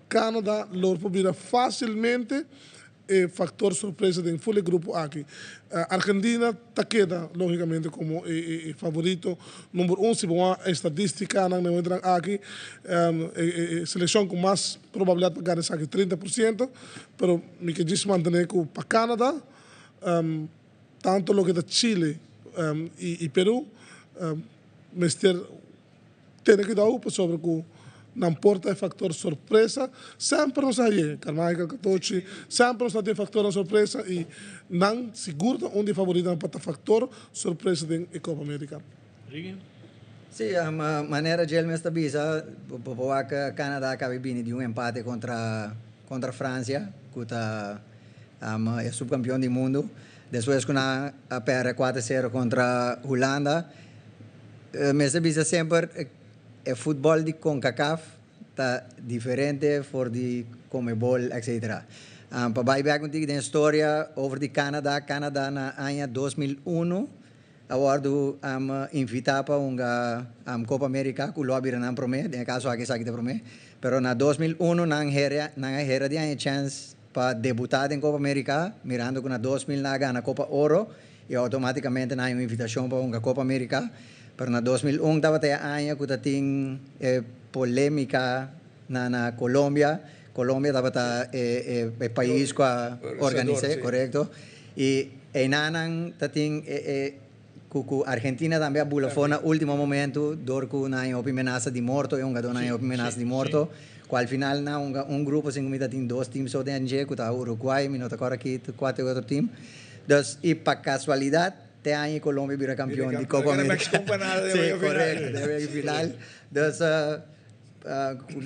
Canadá lo pueda facilmente factor surpresa del full grupo aquí. Argentina te queda, lógicamente, como favorito número 1, si vamos a estadística, no entran aquí, selección con más probabilidad de ganar aquí, 30%, pero me quedé mantener para Canadá, tanto lo que está Chile y Perú, tiene que dar sobre que não importa o fator surpresa, sempre nos aí, Carmichael, Katochi, sempre nos tem fator surpresa e não segura onde favorita para o fator surpresa da Copa América. Sim, a maneira de ele está bisa, porque o Canadá acaba vindo de empate contra a França, que é subcampeão do mundo. Depois, quando a perde 4-0 contra a Holanda, mas bisa sempre o futebol de CONCACAF está diferente for de Comebol, etc. Para baixar contigo da história over de Canadá na ano 2001, agora invitava para uma Copa América, que o lobby não promete, no caso aqui sabe que promete, pero na 2001 não era de chance para debutar em Copa América, mirando que na 2000 na Copa Ouro e automaticamente não uma invitação para uma Copa América. Pero na 2001 estava até a ano que tinha polêmica na Colômbia. Colômbia estava o país que organiza, correto? E em Anang tinha Cucu Argentina também a bula foi no último momento, dorco na ameaça de morto, é um jogador na ameaça de morto. Qual final na grupo sem comida tem 2 times só dentro, que tá Uruguai, minuto agora aqui 4 outro time. Então, e para casualidade, tem aí Colômbia vira campeão de Copa América. Sim, correto, deve final. Então,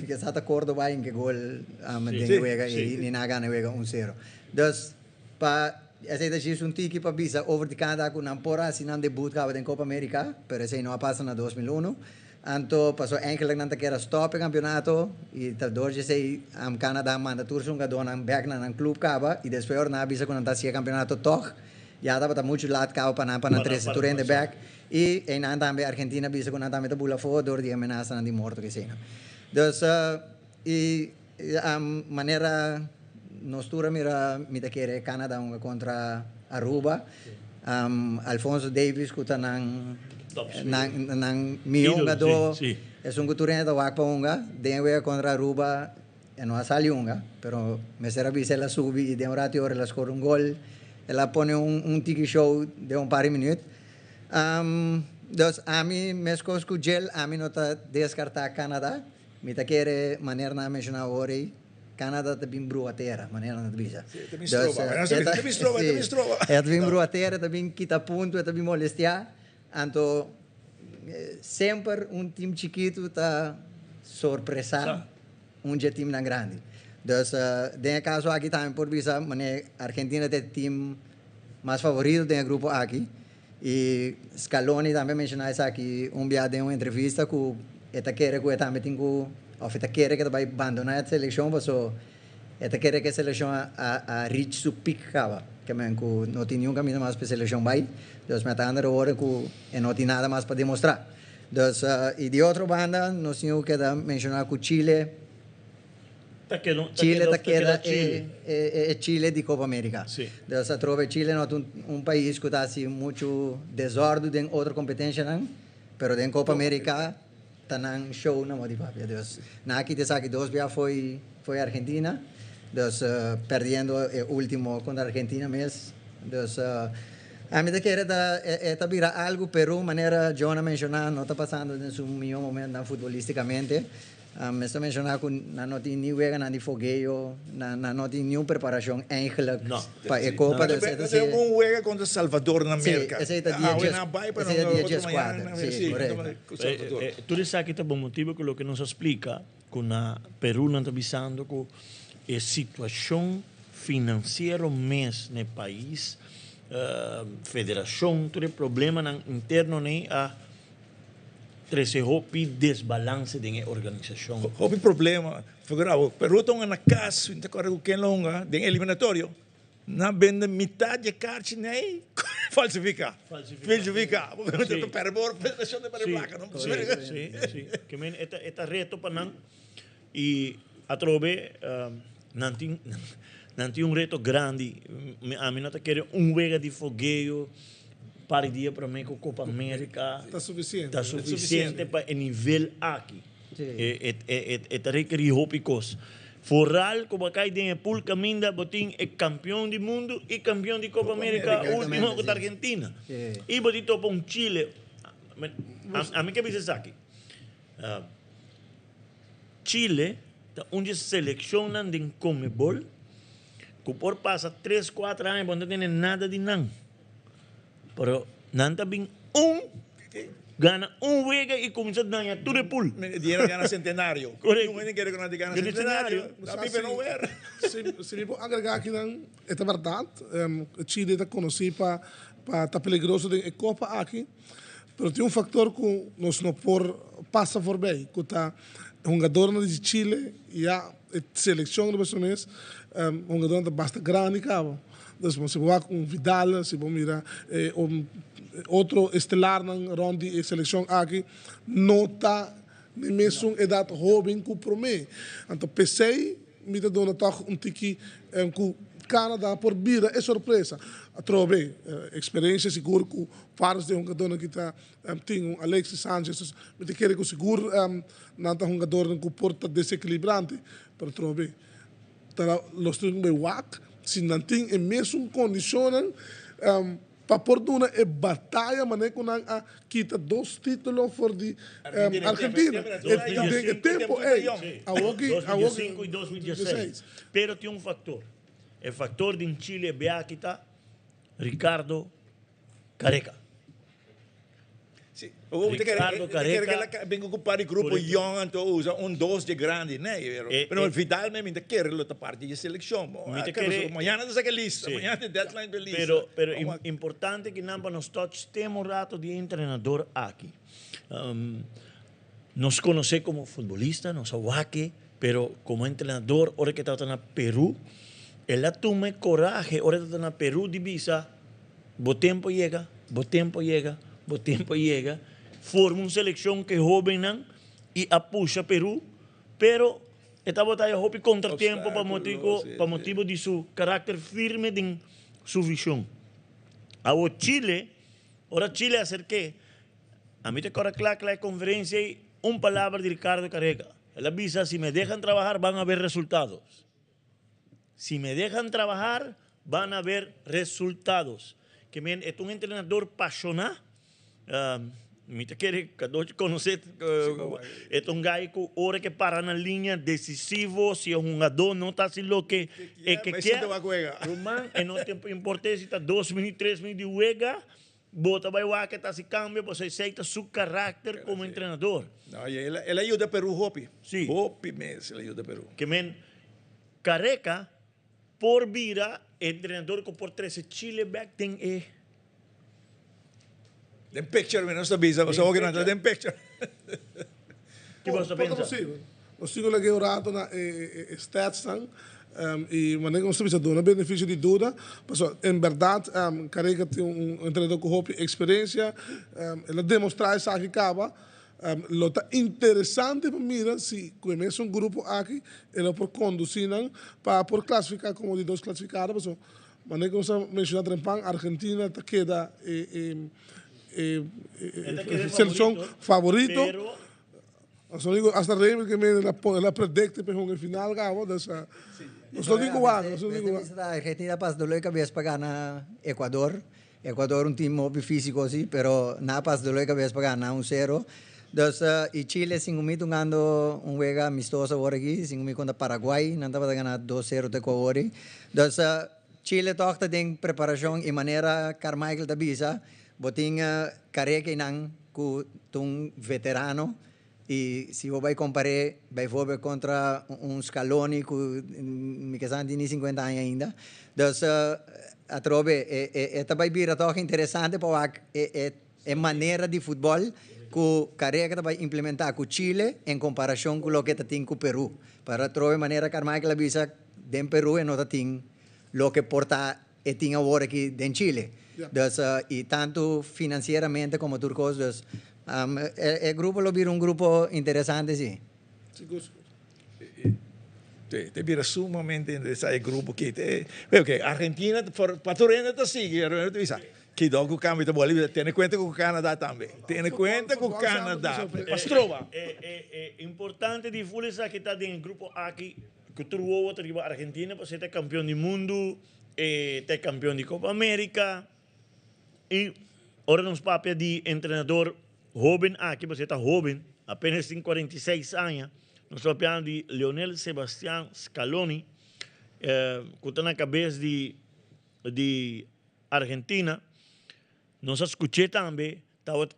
que está acordo vai em que gol juega e nem nada juega 1-0. Então, para esse é um tiki para bisa over de Canadá com Nampora, se não debut cava em Copa América, pero esse não passa na 2001. Anto passou enkele nanta que era stop campeonato e tá dois sei Canadá manda turso um gadon ang back na club cava e depois na bisa quando tá se campeonato toch já tava muito lado cava para na 13 turende back e em anda também Argentina bisa quando também tá bula fora dor de ameaça de morto que sei. Então e a maneira nostura mira te querer Canadá contra Aruba Alfonso Davis que tá nang miyong do es un cultura da wakpa unga denwe contra Aruba no salió unga pero me será vise la subi y de un rato ora la score un gol ela pone un tiki show de un par de minutos dos a mí me escojo gel a mí no ta descarta Canadá me ta quiere manera na mencionar ori Canadá também bruatera, maneira na visa. Também strova. É também bruatera, também quita ponto, também molestia. Então, sempre time chiquito está surpresa time na grande. Então, no caso aqui também por visa, Argentina é o time mais favorito do grupo aqui. E Scaloni também mencionou isso aqui, dia de uma entrevista com esta queira que também tem of esta queira que vai abandonar a seleção, mas esta queira que a seleção a reach su peak cava, que não tem nenhum caminho mais para a seleção vai, então me está andando agora que não tem nada mais para demonstrar. Então, e de outra banda, nós tínhamos que mencionar que Chile é Chile de Copa América. Sim. Então, trova Chile não um país que está assim muito desordem em outra competência, não, mas em Copa América tanang show na mo di ba Deus nakita sa akin 2 via foi Argentina dos perdendo o último contra Argentina mes dos a mí te quiere da vira algo pero maneira Jonah mencionar não está passando em seu melhor momento futbolisticamente me está mencionando que não tem nem wega na de fogueio não tem nenhuma preparação eigenlijk para a Copa tem wega contra Salvador na América esse é dia 4 sim correto tu disse aqui tá bom motivo que o que nos explica que na Peru não está visando que a situação financeira mês no país federação todo problema interno nem a trece hopi desbalance da organização. Hopi problema, figurava, Peru está na casa, inte corre com quem longa, de eliminatório, na venda metade de cartas nem falsificar. Porque perder federação de placa, não precisa. Sim. Que men eta reto para não e atrove não tem reto grande, a mim não tá querendo vega de fogueio para dia para mim com a Copa América está suficiente para o nível aqui é requerir hópicos Forral como cai de pool caminda botin é campeão do mundo e campeão de Copa América último contra Argentina e botito para Chile a mim que diz aqui Chile onde selecionam de Conmebol que por passa 3-4 anos não tem nada de não. Pero nanta bing gana vega e começa a ganhar tudo pool. Dinheiro gana centenário. Correto. Não quer que não gana centenário. Tapi não ver. Se me vou agregar aqui não é verdade. Chile está conhecido para tá peligroso de Copa aqui. Pero tem factor que nós não passa por bem, que tá jogador de Chile e a seleção de pessoas jogador da basta grande cabo. Dus se vai com Vidal, se vai mirar outro estelar na ronda de seleção aqui, não está nem mesmo idade jovem que promete. Então pensei, me dá um tiki com Canadá por vida é surpresa. Trove experiência seguro com vários de jogadores que tem Alexis Sanchez, me quer que seguro não está jogador que porta desequilibrante, para trove. Tá los tem bem wak se não tem a mesma condição para Portuna é batalha, mas com a quita 2 títulos for de Argentina. E tempo é a 2005 e 2016. Pero tem um fator. O fator de Chile é que está Ricardo Careca. Sì. Ricardo Careca ben ocupare il gruppo young and usa un dos de grande, né? Pero el Vidal me minta querer luta parte de seleção. Mañana saca lista, mañana tem deadline de lista. Pero importante que namba nos touch temos rato de treinador aqui. Nos conhece como futbolista, nos aguaque, pero como treinador, ahora que está na Peru, ela toma coragem, ahora que está na Peru divisa, o tempo chega, forma uma seleção que joven e apuxa Peru, pero esta batalha é contratempo para motivo de seu caráter firme de sua visão. Agora Chile acerquei, a mim te cora claro conferência e palavra de Ricardo Careca. Ela avisa, se me deixam trabalhar, vão haver resultados. Se me deixam trabalhar, vão haver resultados. Que é um treinador apaixonado. Me quer conhecer, é um gajo que hora que para na linha decisivo, se é um jogador não está assim o que quer. Román, não tem importância se está 2 minutos, 3 minutos de juega, bota vai lá que está se cambia, você aceita seu caráter como treinador. Não, ele ajuda Peru, Hopi. Sim. Hopi mesmo, ele ajuda Peru. Que Careca, por vira, treinador que por 13 Chile back tem Den picture, men não sabia, você ouve não, den picture. Que você pensa? Eu sigo lá o rato na stats e mas não sabia do, não benefício de dúvida, mas em verdade, Careca tem treinador com experiência, ele demonstra essa que acaba. Lo tá interessante para mim se começa grupo aqui, ele por conduzir para por classificar como de 2 classificados, mas não como mencionar Trempan, Argentina tá queda seleção favorito. Eu digo hasta Reino que me la predicte para o final gabo dessa. Eu digo a Argentina passa do cabeça para ganhar Equador. Equador time físico assim, pero na passa do cabeça para ganhar 1-0. Dus, e Chile, singumi tungando juego amistoso ahora aquí, singumi contra Paraguay, não estava ganhando 2-0 de Coori. Dus, Chile toca tem preparação e maneira Carmichael da Bisa, botinha Careca e não com um veterano. E se você vai comparar, vai ver contra Scaloni, que me casam de 50 anos ainda. Dus, a trobe, vai vir a toca interessante para a maneira de futebol que Careca vai implementar com Chile em comparação com o que tem com o Peru. Para trobe maneira Carmichael avisa de Peru e não tem o que porta e tem agora aqui em Chile. Dus, e tanto financeiramente como turcos, dus, el grupo lo vira un grupo interesante, sí. Te vira sumamente interessante il gruppo che Argentina paturenda ta sigue, che dopo cambia da Bolivia, tiene cuenta con Canadá também. Tiene cuenta con Canadá. Pastrova. É importante de fulesa que está dentro do grupo aqui, que tuvo outro rival Argentina, para ser campeão do mundo, ter campeão de Copa América. E agora nos papéis de treinador jovem aqui, você está jovem, apenas tem 46 anos. Nós estamos falando de Leonel Sebastián Scaloni, que está na cabeça de Argentina. Nós escutamos também,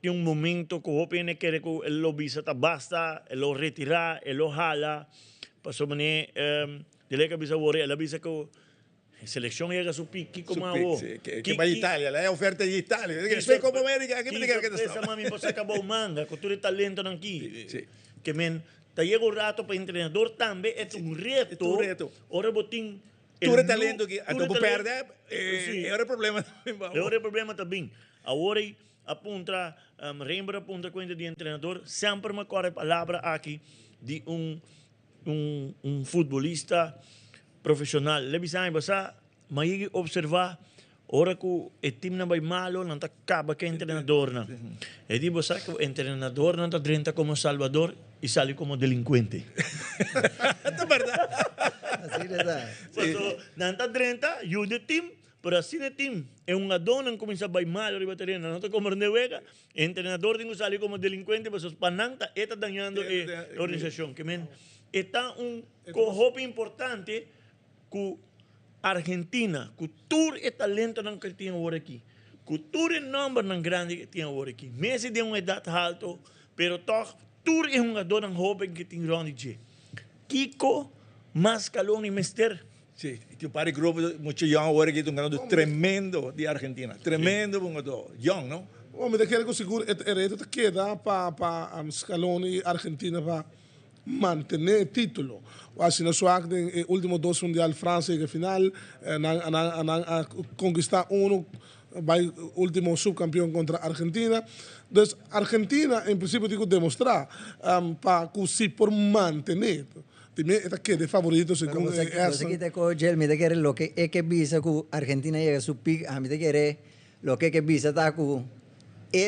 tem um momento que o jovem quer que ele lo visa, basta, ele lo retirar, ele lo jala. Passou mané, ele avisa agora, ele avisa que a seleção chega a su pique como a o. Que vai Itália, é a oferta de Itália. Sei como América, aqui me diga que está. Mami, você acabou manga, com todo o talento aqui. Que men, tá chega o rato para o treinador também, é um reto. Ora botin. Tudo talento que a tu perde, é o problema também. É o problema também. Agora apunta, lembra apunta conta de treinador, sempre me corre a palavra aqui de um futebolista profissional. Lebi sa basa, may observar, ora que o time não vai malo, não acaba que o treinador não. E di basa que o treinador não está dentro como salvador e sai como delinquente. É verdade. Assim é. Não está dentro, ajuda o time, pero assim é time. É um adão que começa a vai mal arriba terreno. Não está como Vega, o treinador tem que sair como delinquente, mas os pananta está danhando a organização. Que men, está corrope importante que Argentina, que tur é talento não que tem agora aqui. Que tur é número não grande que tem agora aqui. Messi tem uma idade alta, pero toch tur é um adão jovem que tem Ronnie J. Kiko, Mascaloni, Mister. Sì, ti pare gruppo molto young ora che è tremendo di Argentina, tremendo punto young, no? Oh, me quero seguro é reto que dá para Scaloni Argentina para manter título. Assim na sua último 2 mundial França que final a conquistar vai último subcampeão contra Argentina. Então Argentina em princípio tem que demonstrar para que se por manter esta que de favorito según Você que com Gel, me quer lo que é que visa que Argentina llega a su pick, a mí te quiere lo que visa tá que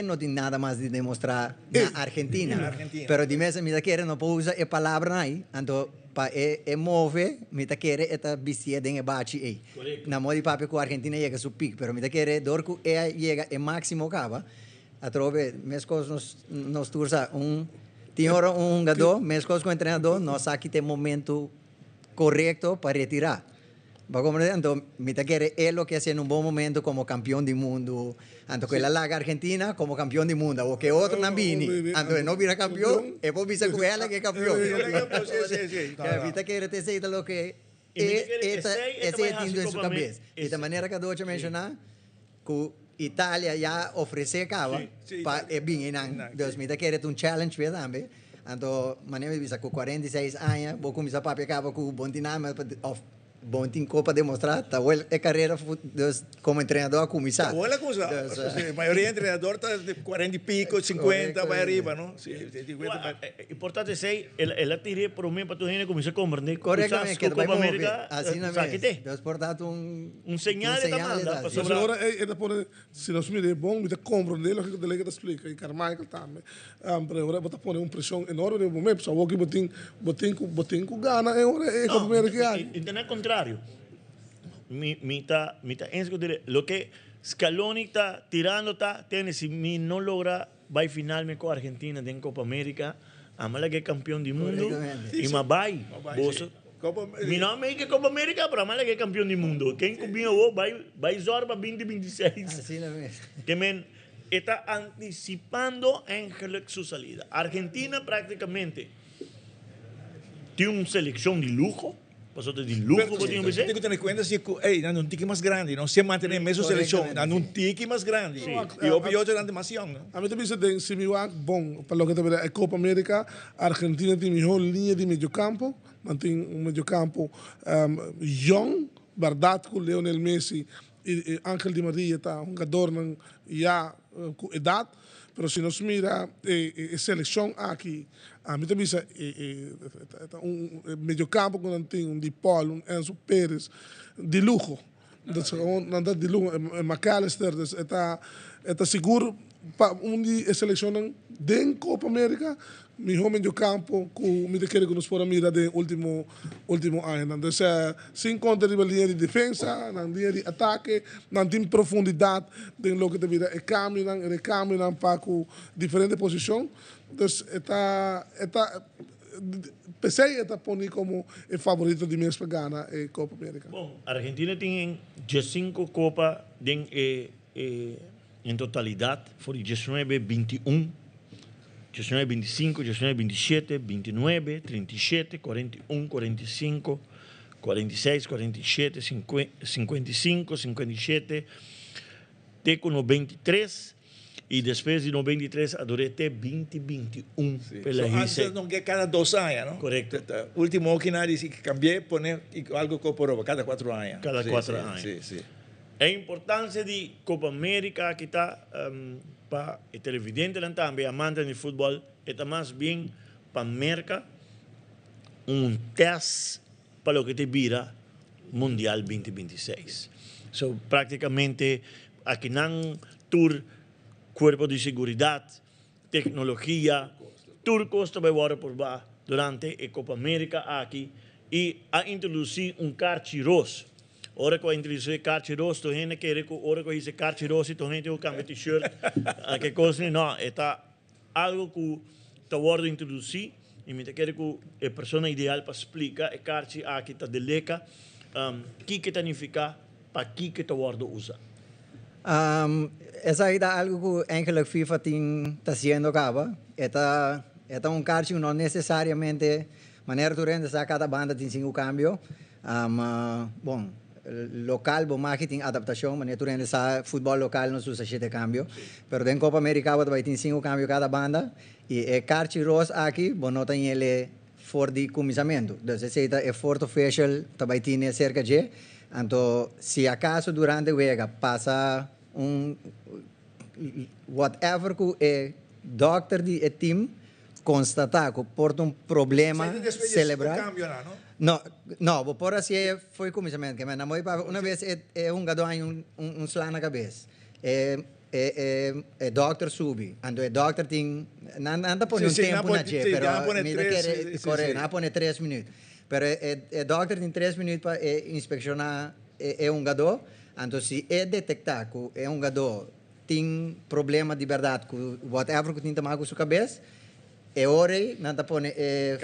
no tem nada mais de demonstrar na Argentina. Pero dime se me quer não pode usar a palavra aí, então para move, me te quer esta bistia de bate aí. Na modo de papel que Argentina llega a su pick, pero me te quer dor que llega a máximo cava. A trove mes coisas nos tursa tinha um jogador, mesmo com o treinador, nós aqui tem momento correto para retirar. Então, me quer ele que é um bom momento como campeão do mundo. Então, que ele larga a Argentina como campeão do mundo. O que outro não vini. Então, não vira campeão, e depois visa com ela que é campeão. Me quer ter sido o que esse é tido em sua cabeça. E da maneira que eu te mencionar, que Itália já oferece cava para bem então me quer um challenge para também então maneira de com 46 anos vou começar a papel com bom dinâmica bom tem copa demonstrar tá a carreira como treinador a começar olha coisa a maioria de treinador está de 40 e pico 50 vai arriba não importante sei ela tirei por mim para tu gente começar a compreender corretamente que Copa América assim na vez então portanto señal de manda para sobre agora é por se nós me bom me compreender o que o delegado explica e Carmichael também para agora botar por pressão enorme no momento só o que botem com gana é Copa América entender contrario mi ta enseño dire lo que Scaloni está tirando tiene si mi no logra vai final me con Argentina en Copa América amala que es campeón del mundo y más vai mi no me que Copa América pero amala que es campeón del mundo quien combina vos vai zorba 2026 así la ves que men está anticipando en su salida Argentina prácticamente tiene una selección de lujo passato di lujo tem que ter conta se não tem mais grande não se manter na mesma seleção não tem mais grande e o pior é demasiado não a mim também se tem se me vai bom para o que é a Copa América a Argentina tem melhor linha de meio campo mantém meio campo young verdade com Lionel Messi e Ángel Di Maria tá jogador já com idade mas se nós mira a seleção aqui a mim também meio campo quando tem Di Paul, Enzo Pérez de luxo não de luxo McAllister está seguro para de selecionam dentro Copa América melhor meio campo que me quer que nos for mira de último ano então sem conta de linha de defesa na linha de ataque não tem profundidade de lo que te vira e caminham para com diferente posição então está pensei está poni como o favorito de mês para ganhar a Copa América. Bom, a Argentina tem 5 Copas em totalidade, foram 19, 21, 19, 25, 19, 27, 29, 37, 41, 45, 46, 47, 55, 57, tem com 23 e depois de 93 adorei até 2021 pela RICE. Antes não é cada 2 anos, não? Correto. O último que nada disse que cambiei, poner algo Copa cada 4 anos. Cada 4 anos. Sim. A importância de Copa América que está para o televidente também, amante de futebol, é mais bem para a América teste para o que te vira Mundial 2026. So, praticamente, aqui não tour cuerpo de seguridad, tecnología, turcos também vão por lá durante a Copa América aqui e a introduzir cartiros. ora que introduce kaartje roos, to gente quer que ora que dice kaartje roos, to gente que cambia t-shirt, que coisa não, está algo que está word introduzido e me quer que a pessoa ideal para explicar é kaartje aqui está de leca, que significa para que está word usa. Essa é algo que eigenlijk FIFA está haciendo acaba. É um kaartje não necessariamente maneira de render cada banda tem 5 cambio. Bom, local, bom marketing, adaptação, maneira de render futebol local não usa 7 cambio. Pero em Copa América vai ter 5 cambio cada banda e é kaartje roos aqui, bom não tem ele for de começamento. Então, esse é forte official, também tem cerca de. Então, se acaso durante a vega passa whatever que é doctor de time constatar que porta problema cerebral. No, por assim foi começamento que uma vez é gadão slá na cabeça. É doctor subi, então é doctor tem nada põe tempo na je, pero não põe 3 minutos. Pero é doctor tem 3 minutos para inspecionar gadão. Então se detectar que gadão tem problema de verdade, que whatever que tem tomar com sua cabeça, hora nada põe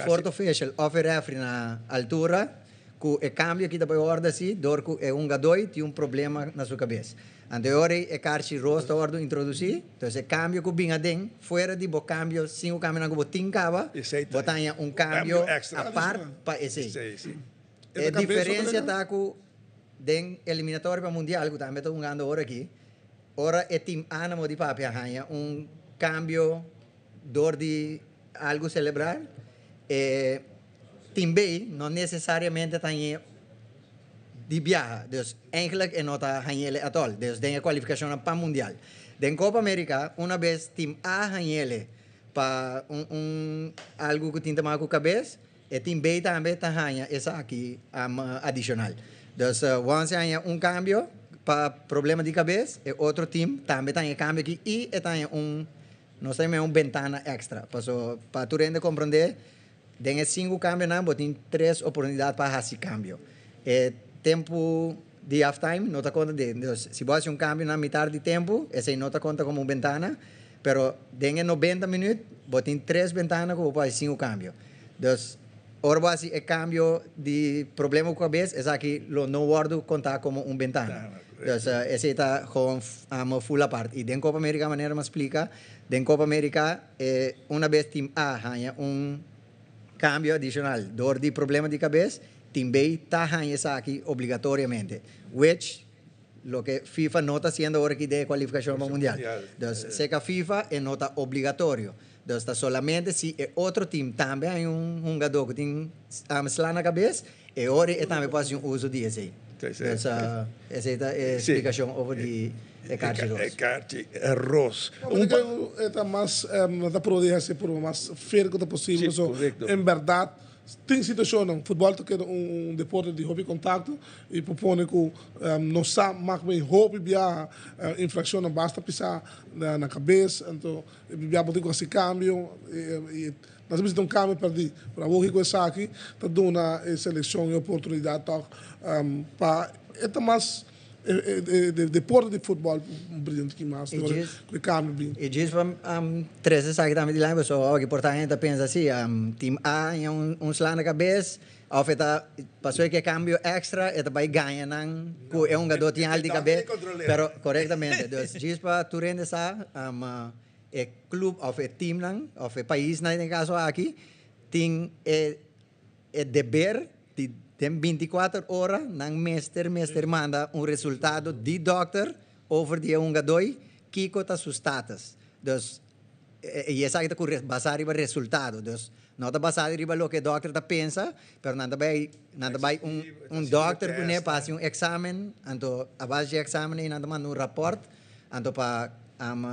forte official, referee na altura, que cambio que depois ordem assim, dor que gadão tem problema na sua cabeça. Então hora kaartje roos está ordem introduzir, então esse cambio que vinha dentro, fora de bo cambio, 5 cambio na que botin cava, botar cambio a par para esse. A diferença está que den eliminatório para mundial, que também estou jogando agora aqui, ora é time A na de papel arranha cambio dor de algo celebrar, time B não necessariamente tem de viajar, dus eigenlijk é nota hanhele atol, dus tem a qualificação para mundial. Den Copa América, uma vez time A hanhele para algo que tem tomar com cabeça, e time B também tá hanha essa aqui adicional. Dus once hanha cambio para problema de cabeça, e outro time também tem cambio aqui e tem nós temos ventana extra, para tu rende compreender, tem 5 cambios não, tem 3 oportunidades para fazer cambio. Tempo de halftime não está conta de, se você cambio na metade de tempo, esse não está conta como ventana, pero tem 90 minutos, tem 3 ventanas que pode 5 cambios. Então, ora você cambio de problema com a cabeça, esse aqui não guardo contar como ventana. Então, esse está com full apart. E dentro Copa América, a maneira me explica, dentro Copa América, uma vez time A ganha cambio adicional, dor de problema de cabeça, Team B está ganhando aqui obrigatoriamente, which lo que FIFA não está haciendo ahora aqui de qualificação para o mundial. Então, se que a FIFA é nota obrigatório. Então, está solamente se é outro time também há jogador que tem slá na cabeça, e agora também pode fazer uso disso. Essa é a explicação over de kaartje roos. Kaartje roos. Está mais, está por deixar por o mais fair que possível. Em verdade, tem situação, o futebol é deporte de hobby contato e propõe que não sabe mais bem hobby via infração não basta pisar na cabeça, então via botar com esse cambio e nós precisamos de cambio perdi para o que essa aqui está dando a seleção e oportunidade para é mais deporte de futebol brilhante que mais que cambio e diz três sabe também de lá mas o que importante é pensar assim time A é slá na cabeça oferta passou que cambio extra e também ganha não que é jogador tem alto de cabeça pero corretamente então diz para tu rende essa é clube ou é time não ou é país não em caso aqui tem é dever de tem 24 horas, o mestre manda resultado de doctor over de jogador que está status. Então, e essa é a basar no resultado. Então, não está basado no que o doctor pensa, mas nada vai doctor que passa exame, então a base de exame nada manda rapport, então para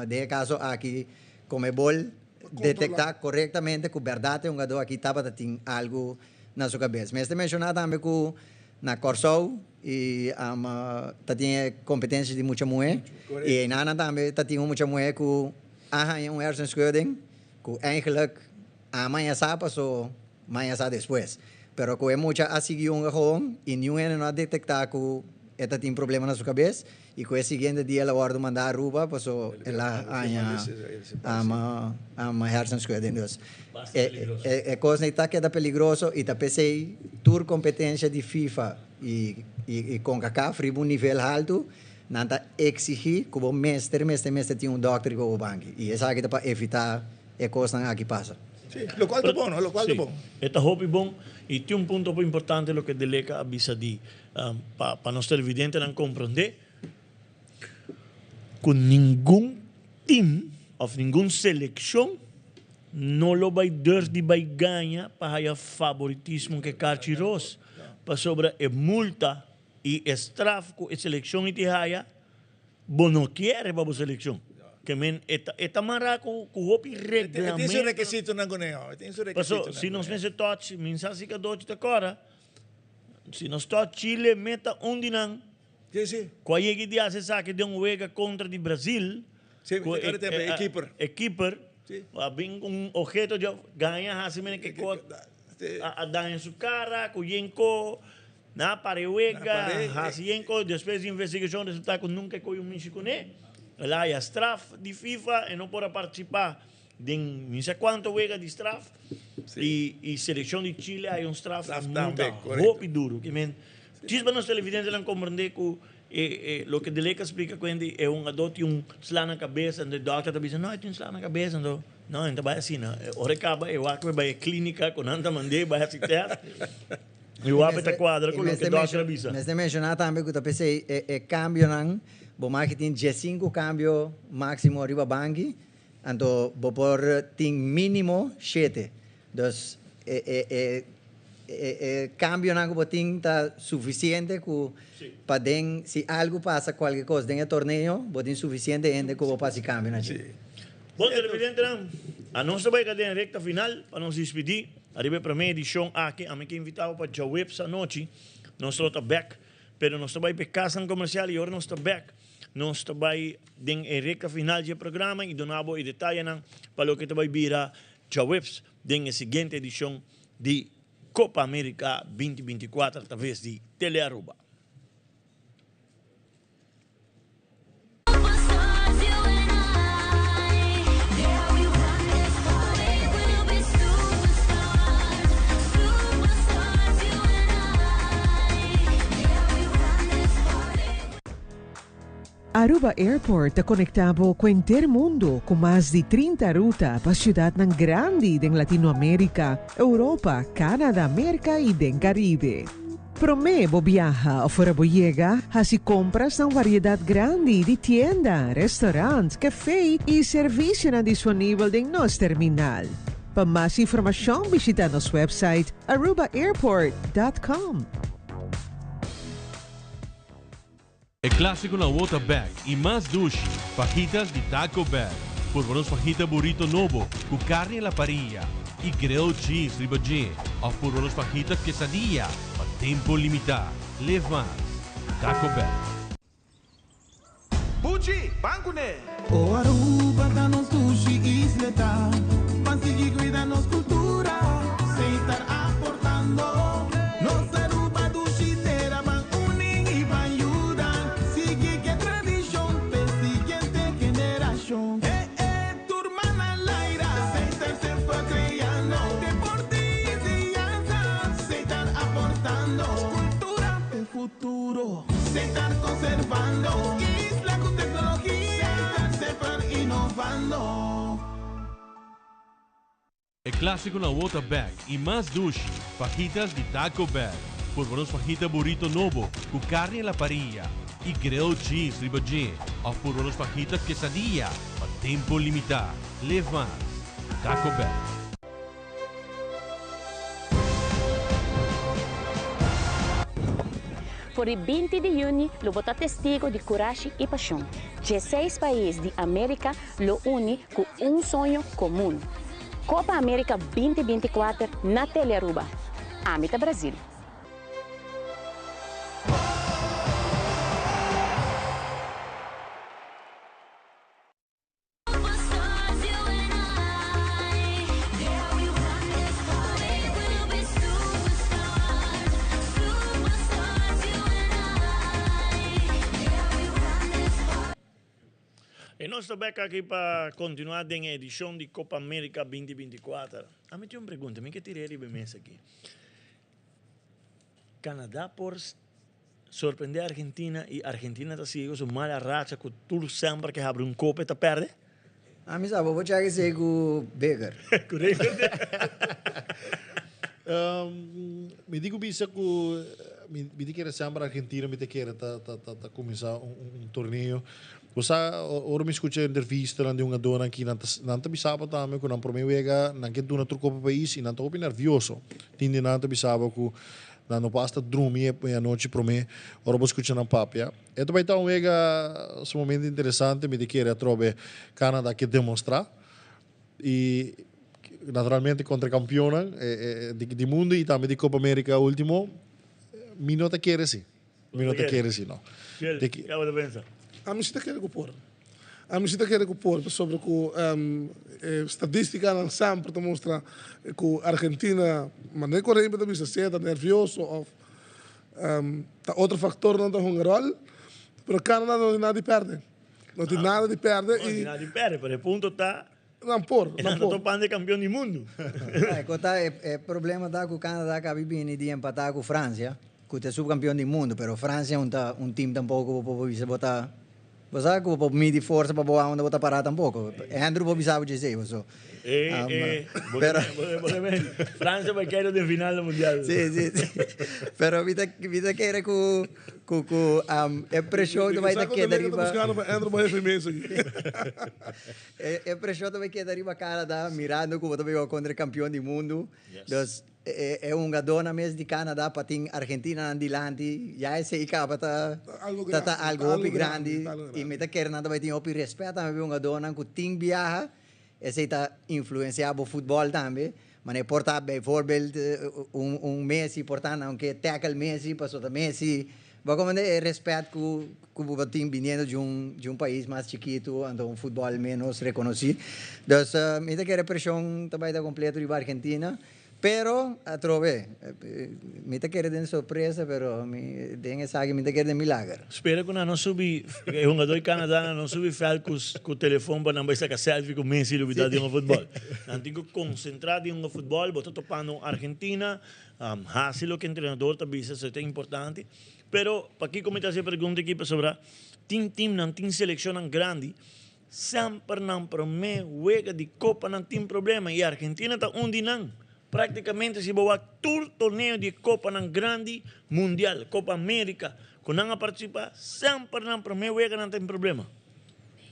de caso aqui como é bom detectar corretamente que verdade jogador aqui estava tem algo na sua cabeça. Mas você mencionou também que na Corsol e tem competências de muita mulher e na também tem muita mulher que há hersenschudding que eigenlijk amanhã sabe ou amanhã sabe depois. Pero que é muita a seguir gewoon e nenhum não detectar que esta tem problema na sua cabeça e com o seguinte dia ela ordem mandar a Aruba passou ela a hersenskade dus coisa que é peligroso e tá pensei tour competência de FIFA e CONCACAF fribo um nível alto nanta exigir que o mestre tem um doctor que o banque e essa aqui é para evitar a coisa que passa. Sì, lo qual è buono, lo qual è buono. Esta hobby bom e tem um ponto muito importante lo que Deleca avisa di para nós televidentes não compreender com nenhum team ou nenhuma seleção não lo vai dar de vai ganhar para o favoritismo que Carchiros para sobre a multa e estraf com a seleção e te haya bom não quer para a seleção. Que men eta mara ko hopi regulamento. Tem seu requisito na goneo. Tem seu requisito. Se nós nesse touch, mensagem que dote te cora. Se nós touch Chile meta dinang. Sim. Qual é que dia se sabe de wega contra de Brasil? Sim, cara tem equiper. Sim. Bem um objeto de ganha assim men que a dar em sua cara, coyenco na parewega, hasienco, depois de investigação resulta que nunca coi um michicone. Lá há straf de FIFA e não pode participar de não sei quanto wega de straf e seleção de Chile há straf muito duro que men tisba nos televidentes não compreender que o que Deleca explica quando é adote slá na cabeça e o doctor está dizendo não tem slá na cabeça não vai assim não ora acaba eu acho que vai clínica com anta mandei vai assim e o hábito quadra com o que o doctor avisa mas de mencionar também que eu pensei é cambio não o marketing tem 5 cambio máximo arriba bangi, então por tem mínimo 7. Então cambio não tem tá suficiente para se algo passa qualquer coisa dentro do torneio, tem suficiente ainda que passa cambio na gente. Bom, televidente, a nossa vai cadeia recta final para nos despedir. Arriba para a edição aqui, a mim que invitava para o web essa noite, nós estamos back, pero nós vai para casa comercial e agora nós estamos back. Nós também em recta final do programa e donamos e detalhes para o que vai virar Jawebs em seguinte edição de Copa América 2024 através de Telearuba. Aruba Airport está conectado com o mundo com mais de 30 rutas para a cidade grande de Latinoamérica, Europa, Canadá, América e do Caribe. Promebo viaja ou fora llega, assim compras uma variedade grande de tiendas, restaurantes, café e serviços disponíveis em nosso terminal. Para mais informação, visita nosso website arubaairport.com. El clásico na Water Bag e mais dushi, fajitas de Taco Bell. Por buenos fajita burrito novo, com carne à la parrilla e grilled cheese ribagé. Ou por buenos fajitas quesadilla, para tempo limitado. Leve mais. Taco Bell. Bucci, banco né? O Aruba tá nos sushi isleta, consegui cuidar nos cultura, sem estar aportando. Nos Aruba do Chitera van unen e van ayudar, sigue que tradição, per siguiente generação. Turma na laira, sem estar sempre criando, deportes e dança, sem estar aportando, cultura e futuro, sem estar conservando. El clásico na Water Bag e mais dushi, fajitas de Taco Bell. Por buenos fajita burrito novo, com carne à la parrilla e grilled cheese ribagé. Ou por buenos fajitas quesadilla, para tempo limitado. Leve mais. Taco Bell. Por il 20 di giugno lo vota testigo di coraggio e passione. 16 paesi di America lo uni con un sogno comune. Copa América 2024 na Telearuba. Amita Brasil. nós estamos aqui para continuar a edição de Copa América 2024. A mim tem uma pergunta, me que tirei de mesa aqui. Canadá por surpreender a Argentina e a Argentina está seguindo uma mala racha com tudo sempre que abre um copo e está perde? A mim sabe, vou te dizer com o Beger. Me digo bisa que me digo que era sempre a Argentina, me digo que era tá começar um torneio. Você ora me escutei entrevista de uma dona que não tá bisaba também que não por mim vega não que tu na truco para país e não tô nervioso. Tinde não tá bisaba que não basta dormir a noite por mim. Ora vou escutar na papia. E também tá um vega um momento interessante me digo que era trobe Canadá que demonstrar e naturalmente contra campeona de mundo e também de Copa América último. Mi nota quiere sí. Mi nota quiere sí, no. ¿Qué acaba de pensar? A mim se quer repor. A mim se quer repor sobre que estatística não sempre demonstra que a Argentina, mas nem corre para bisa está nervioso ou outro fator não tem um rol, pero Canadá não tem nada de perder. Não tem nada de perder não tem nada de perder, mas o ponto está não por. Não estou falando de campeão do mundo. É problema da que o Canadá acaba vindo de empatar com a França, que é subcampeão do mundo, mas a França é um time tampouco para você botar. Você sabe que para medir força para botar onde botar parar tampouco. Andrew Bobby sabe dizer isso. França vai querer de final do mundial. Sim. Pero vida quer que é pressão que vai daqui da riba. Andrew vai fazer isso. É pressão também que da riba Canadá mirando como também o contra campeão do mundo. Então é dona mesmo de Canadá para ter Argentina andilante. Já esse acaba tá algo grande e me tá querendo nada vai ter opi respeito também uma dona que tem viaja. Esse está influenciado o futebol também. Mas é portar, bijvoorbeeld, Messi, portando, aunque tackle Messi, passou da Messi. Mas como é respeito que o time vindo de um país mais chiquito, onde um futebol menos reconhecido. Então, me da que a pressão também está completa de Argentina. Pero, a trove, me da que de surpresa, pero me tem sabe me da que de milagre. Espero que não subi, é um jogador canadiano não subi falcos com o telefone para não vai sacar selfie com Messi e de um futebol. Não tenho que concentrar em um futebol, botar topando Argentina, fácil que o treinador também isso é importante. Pero, para aqui como essa pergunta aqui sobre time não tem seleção grande, sempre não para mim, juega de Copa não tem problema e a Argentina está onde não. Praticamente se vai todo torneio de Copa não grande mundial, Copa América, quando não participa, sempre não para mim, não tem problema.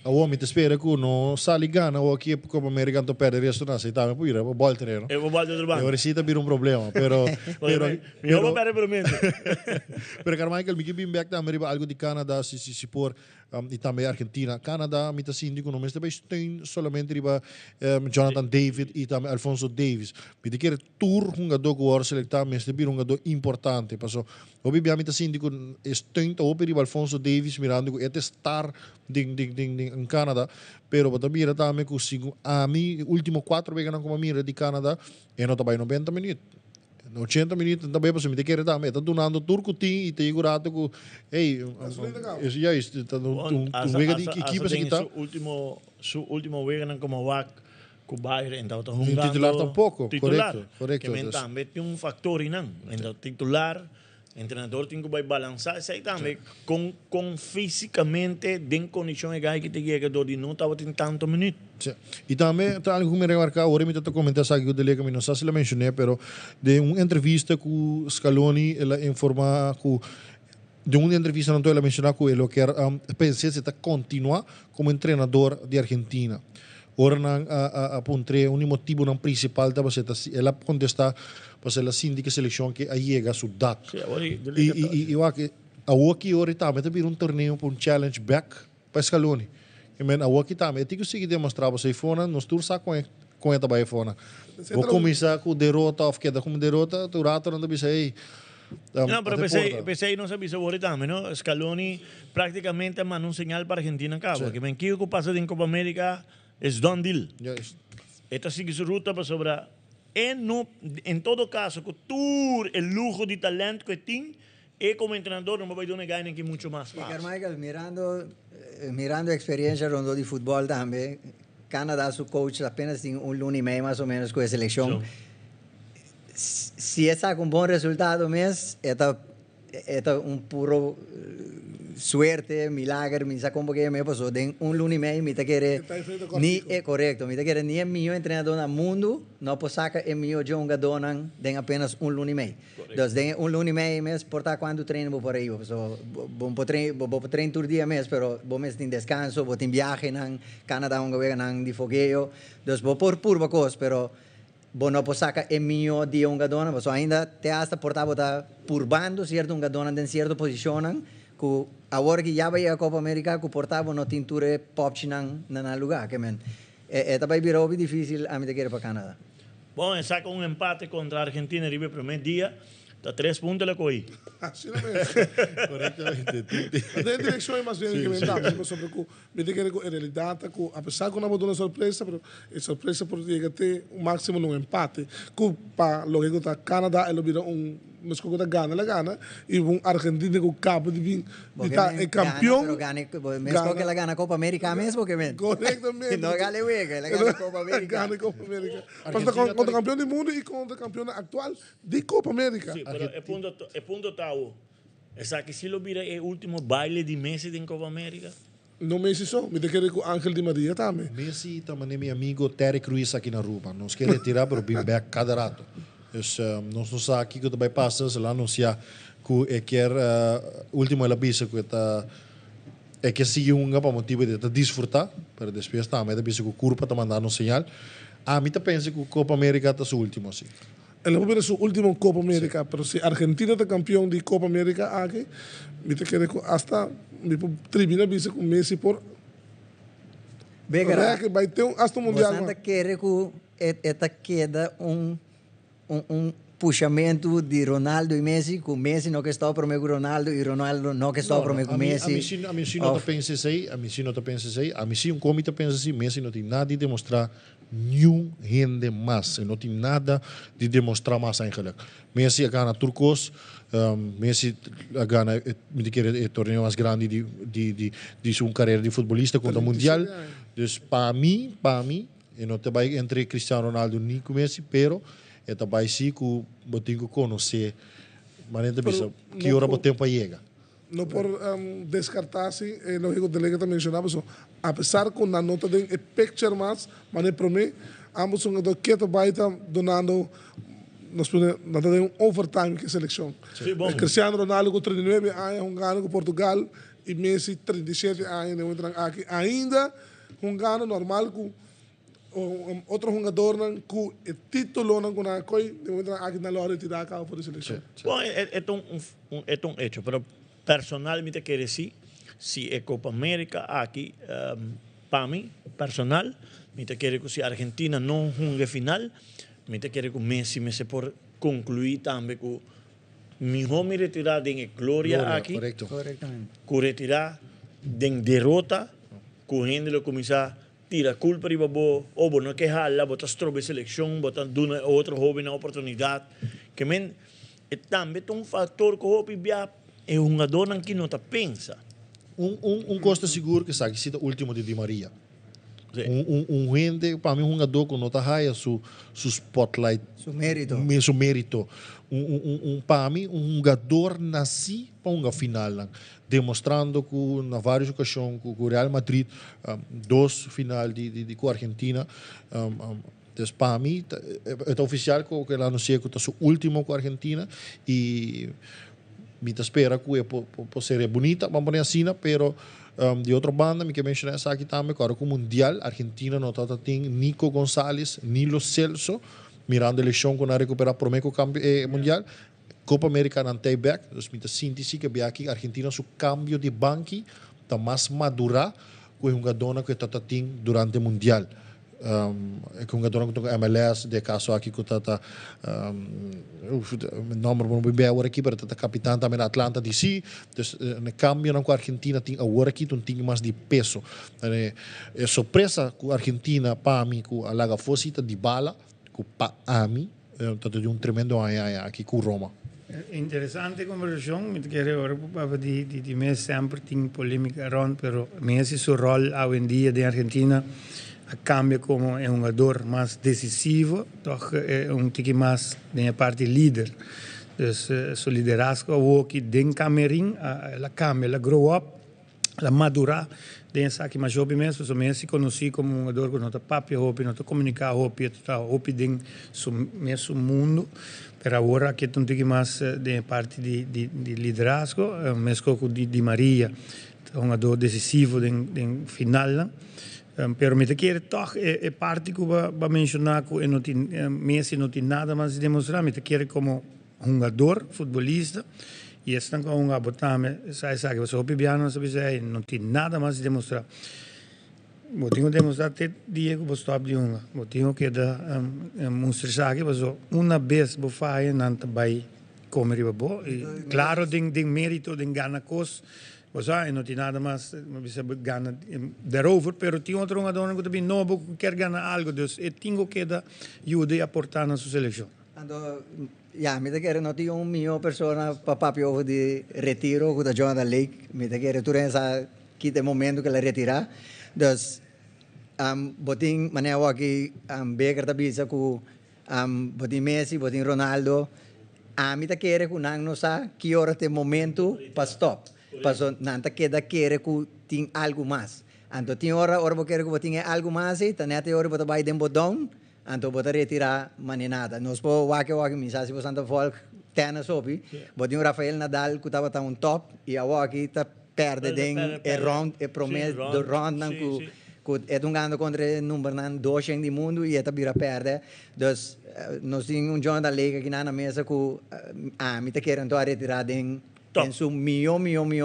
A homem te espera que não sai gana ou aqui Copa América não perde resto não, se tá me puira, o bol treino. Eu vou bater do banco. Eu recita vir problema, pero eu vou perder pelo menos. Pero Carmichael, me que back também algo de Canadá se por e também Argentina. Canadá, me tá síndico, não me também tem somente riba Jonathan David e também Alfonso Davis. Me de que tour jogador que o selectar, mas também jogador importante. Passou, o bibia me tá síndico tem o riba Alfonso Davis mirando que é star em Canadá, pero também também que a mim último 4 vezes não como mira de Canadá e não também 90 minutos. 80 minutos também para se me querer também está donando turco tim e te segurado que isso já está vega de equipe se está su último vega não como vac com Bayern então está jogando titular tampouco correto que também tem fator não então titular treinador tem que vai balançar isso aí também com fisicamente em condições que te chega de não estava tendo tanto minuto. E também tá algo que me remarcar agora me tá comentar sabe que eu delega me não sei se la mencionei pero de uma entrevista com Scaloni ela informa que de uma entrevista não estou ela mencionar que ele quer pensar se está continuar como treinador de Argentina. Ora não apontrei um motivo não principal da você ela contesta para ela síndica seleção que aí chega a DAC. E eu acho que a Waki ora também tem um torneio para challenge back para Scaloni. A Waki também tem que seguir demonstrar você fora nos tour sa com esta baia fora. Vou começar com derrota ou queda com derrota, tu rato não bisa aí. Não, pero pensei não sabia sobre também, não? Scaloni praticamente mandou um sinal para a Argentina acaba, que men que passa em Copa América é done deal. Esta sigue sua ruta para sobrar. Em todo caso, que todo o luxo de talento que tem, y como entrenador no me voy a dar ganar que mucho más Y fácil. Carmichael, mirando experiencia rondo de fútbol también, Canadá, su coach, apenas tiene un lunes y medio más o menos con la selección. Si está con buen resultado, es un puro suerte, milagro, me saca un poquito me pasó. De un lunes y medio, me te quiere ni es correcto, me te quiere ni el mío entrenador del mundo, no puedo sacar el mío John Gadonan de apenas un lunes y medio. Entonces, de un lunes y medio mes, porta cuando treino por ahí, so, vos treino todo el día mes, pero vos mes en descanso, vos en viaje, en Canadá, un gobierno de fogueo, entonces vos por pura cosa, pero vos no puedes sacar el mío de un gadona, vos ainda te hasta portar botar purbando, cierto, un gadona en cierta posición, que ahora que ya va a Copa América, que portava no tinture pop chinan en lugar, que men, vai virar difícil a mí te quiere para Canadá. Bueno, saca un empate contra Argentina el primer día, está 3 puntos le cogí. Así no es. Correctamente. De dirección más bien incremental, no sobre que me te quiere en realidad, a pesar que no hemos dado una sorpresa, pero es sorpresa por llegar a un máximo en un empate. Que para lo que está Canadá, él vira mas que la gana, y un Argentina que acaba de vir, el campeón. Pero gane, mesmo que la gana Copa América mesmo que men. Correctamente. No gane hueca, la gana Copa América. Gana Copa América. Contra campeón del mundo y contra campeón actual de Copa América. Sí, pero el punto octavo, esa que si lo mira el último baile de Messi en Copa América. No Messi só, me te quiere con Ángel Di Maria também. Messi também é meu amigo Terry Cruz aqui na Aruba. Nós queremos tirar para o back cada rato. Nós não sabemos aqui que vai passar, se lá anunciar que é último ela bisa que está é que sigue para motivo de desfrutar, para depois também da bisa que o curva está mandando sinal. A mim tá pensa que o Copa América está su último assim. Él va a ver su último Copa América, pero si Argentina está campeón de Copa América aquí, me te quiere hasta mi tribuna dice con Messi por Vega, que vai ter hasta un mundial. Você quer que esta queda um puxamento de Ronaldo e Messi, com Messi não que está para o meu Ronaldo e Ronaldo não que está para o meu Messi. A mim não está pensa assim, a mim sim um comité pensa assim, Messi não tem nada de demonstrar nenhum rende mais, não tem nada de demonstrar mais eigenlijk. Messi gana turcos, Messi gana o torneio mais grande de sua carreira de futebolista contra o mundial. Dus para mim, não te vai entre Cristiano Ronaldo nem com Messi, pero é vai sim que eu tenho que conhecer, mas não pensa que hora o tempo chega. No por descartar-se, lógico, o delegado mencionava, a pesar que na nota tem picture mais, mas para mim, ambos são do que vai estar donando, nós podemos overtime que seleção. Cristiano Ronaldo com 39 anos, gana com Portugal, e Messi 37 anos, aqui ainda gana normal com outro jogador que o título não com aqui na hora de tirar a cabo por a seleção. Bom, é um hecho, pero personalmente quiere decir, si es Copa América aquí, para mí, personal, me te quiere que si Argentina no juegue final, me te quiere que Messi me se por concluir también que mi home retirar de gloria aquí, Correctamente. que retirar de derrota, que gente lo comienza tira culpa de bobo, o no quejarla, botas trobe selección, botas duna otro joven oportunidad, que men, también es un factor que hopi via é um jogador que não está pensa. Costa seguro que sabe que é o último de Di Maria. Gente, para mim, jogador que não está raia su spotlight. Su mérito. Su mérito. Para mim, jogador nasci para uma final. Demonstrando que, na várias ocasiões, com o Real Madrid, 2 final com a Argentina. Então, para mim, é oficial que ela anuncia que é o último com a Argentina. E me espera que pode ser bonita, vamos poner assim, pero de outra banda, me que mencionar essa aqui também, agora com o Mundial, Argentina não tem Nico González, nem Lo Celso, mirando a eleição quando recuperar por meio Mundial, Copa América não tem back, então me sinto que aqui Argentina seu cambio de banco está mais madura que um jogador que está durante o Mundial. Com um jogador que tem MLS, de caso aqui que está nome não bem agora aqui, mas está capitão também na Atlanta DC, então no cambio com a Argentina tem agora aqui tem mais de peso. É surpresa que a Argentina para mim que a laga fosse de bala, que para mim está de tremendo aqui com Roma. Interessante conversazione, mi chiede ora di me sempre in polemica rond, però Messi su rol hoy en día de Argentina cambia como un jugador más decisivo, toch un tiki más de parte líder. Dus su liderazgo ook den camerín, la cambia, la grow up, la madura, den saque mais jovem mesmo, so Messi conheci como um jogador que não tá papi hopi, não tá comunicar hopi, tá hopi den su mesmo mundo. Per ora che non dico mais de parte di liderazgo, mesmo com Di Maria, um jogador decisivo den final. Pero me te quiere toch parte que va mencionar que Messi não tem nada mais de demonstrar, me te quiere como um jogador, futebolista, e estão com um abotame, sai que você hopi biano, sabe não tem nada mais de demonstrar. Eu tenho que demonstrar até dia que você top de uma. Eu tenho que dar mostrar que você uma vez você faz não vai comer e babo. Claro, tem mérito, tem gana cos. Você não tem nada mais, você gana daarover. Pero tem outro jogador que também não quer ganhar algo, dus eu tenho que dar ajuda e aportar na sua seleção. Ja, mi te não tinha mio persona papi over di retiro com a Jonathan Lake. Mi te quero tu pensa que tem momento que ela retirar. Dus botin maneho aqui beker da bisa ku botin Messi, botin Ronaldo. Mi te quero ku nang no sa que hora tem momento para stop. Paso nanta queda quero ku tem algo mais. Anto tem hora bo quero ku botin algo mais e tanete hora bota vai dem bodão. Anto bota retirar maninada. Nos po wake misa si bosanta volk tennis opi. Botin Rafael Nadal ku tava un top e a waki ta perde den round e promes do round nan ku edungando contra number nan 200 di mundo e eta bira perde. Dus nós temos Jonathan Lake aqui na mesa ku mi te querem to a retirar den su mio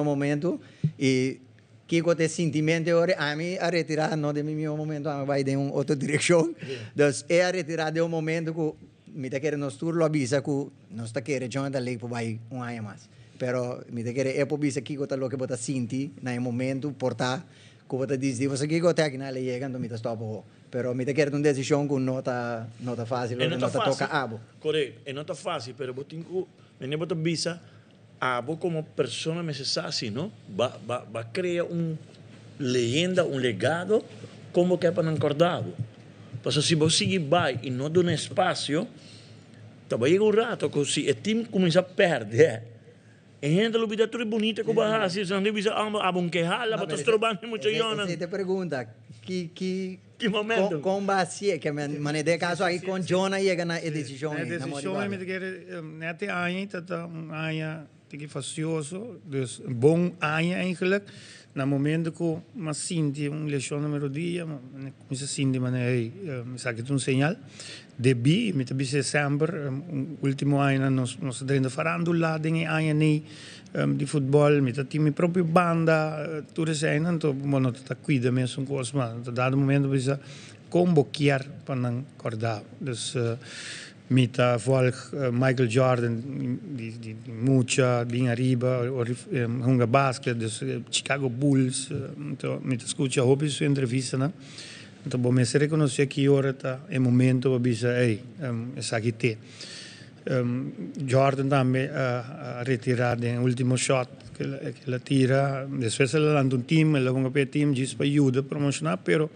momento e que te sentimento ora a retirar não de mio momento vai de outra direção. Dus a retirar de momento ku mi te querem nos turlo avisa ku nós te querem Jonathan Lake vai ano mais. Pero mi te quere é por bisa que gota lo que bota sinti na momento portar que bota diz você que gota aqui na lei chegando mi te stop pero mi te quere uma decisão com nota fácil nota toca abo correto é nota fácil pero botinho me bota bisa abo como persona necessária não va criar leyenda legado como que é para acordado porque se você seguir vai e não dá um espaço vai chegar rato que se o time começa a perder e gente lo vida tudo bonita com barra se não deve ser abon que hala para trobar muito Jonan. Se te pergunta que momento com base que me de caso aí com Jonan chega na decisão na decisão me quer nete aí tá aí que facioso dus bom aí eigenlijk na momento que mas sinti lesão na melodia mas sinti maneira me sabe que um sinal debi mi tabi sempre ultimo ano nos dentro farandula dinge ani di football mi tati mi proprio banda tu sei nanto mono ta cuida me son cosma dado momento bisa convocar para acordar dus mi ta volg Michael Jordan di mucha bem arriba hunga basket dus Chicago Bulls mi ta escucha hobby su entrevista na. Então, bom, se reconhecer que ora tá é momento para bisa essa aqui te Jordan também a retirar o último shot que ela tira depois ela lança time ela vai para time diz para ajuda promocionar pero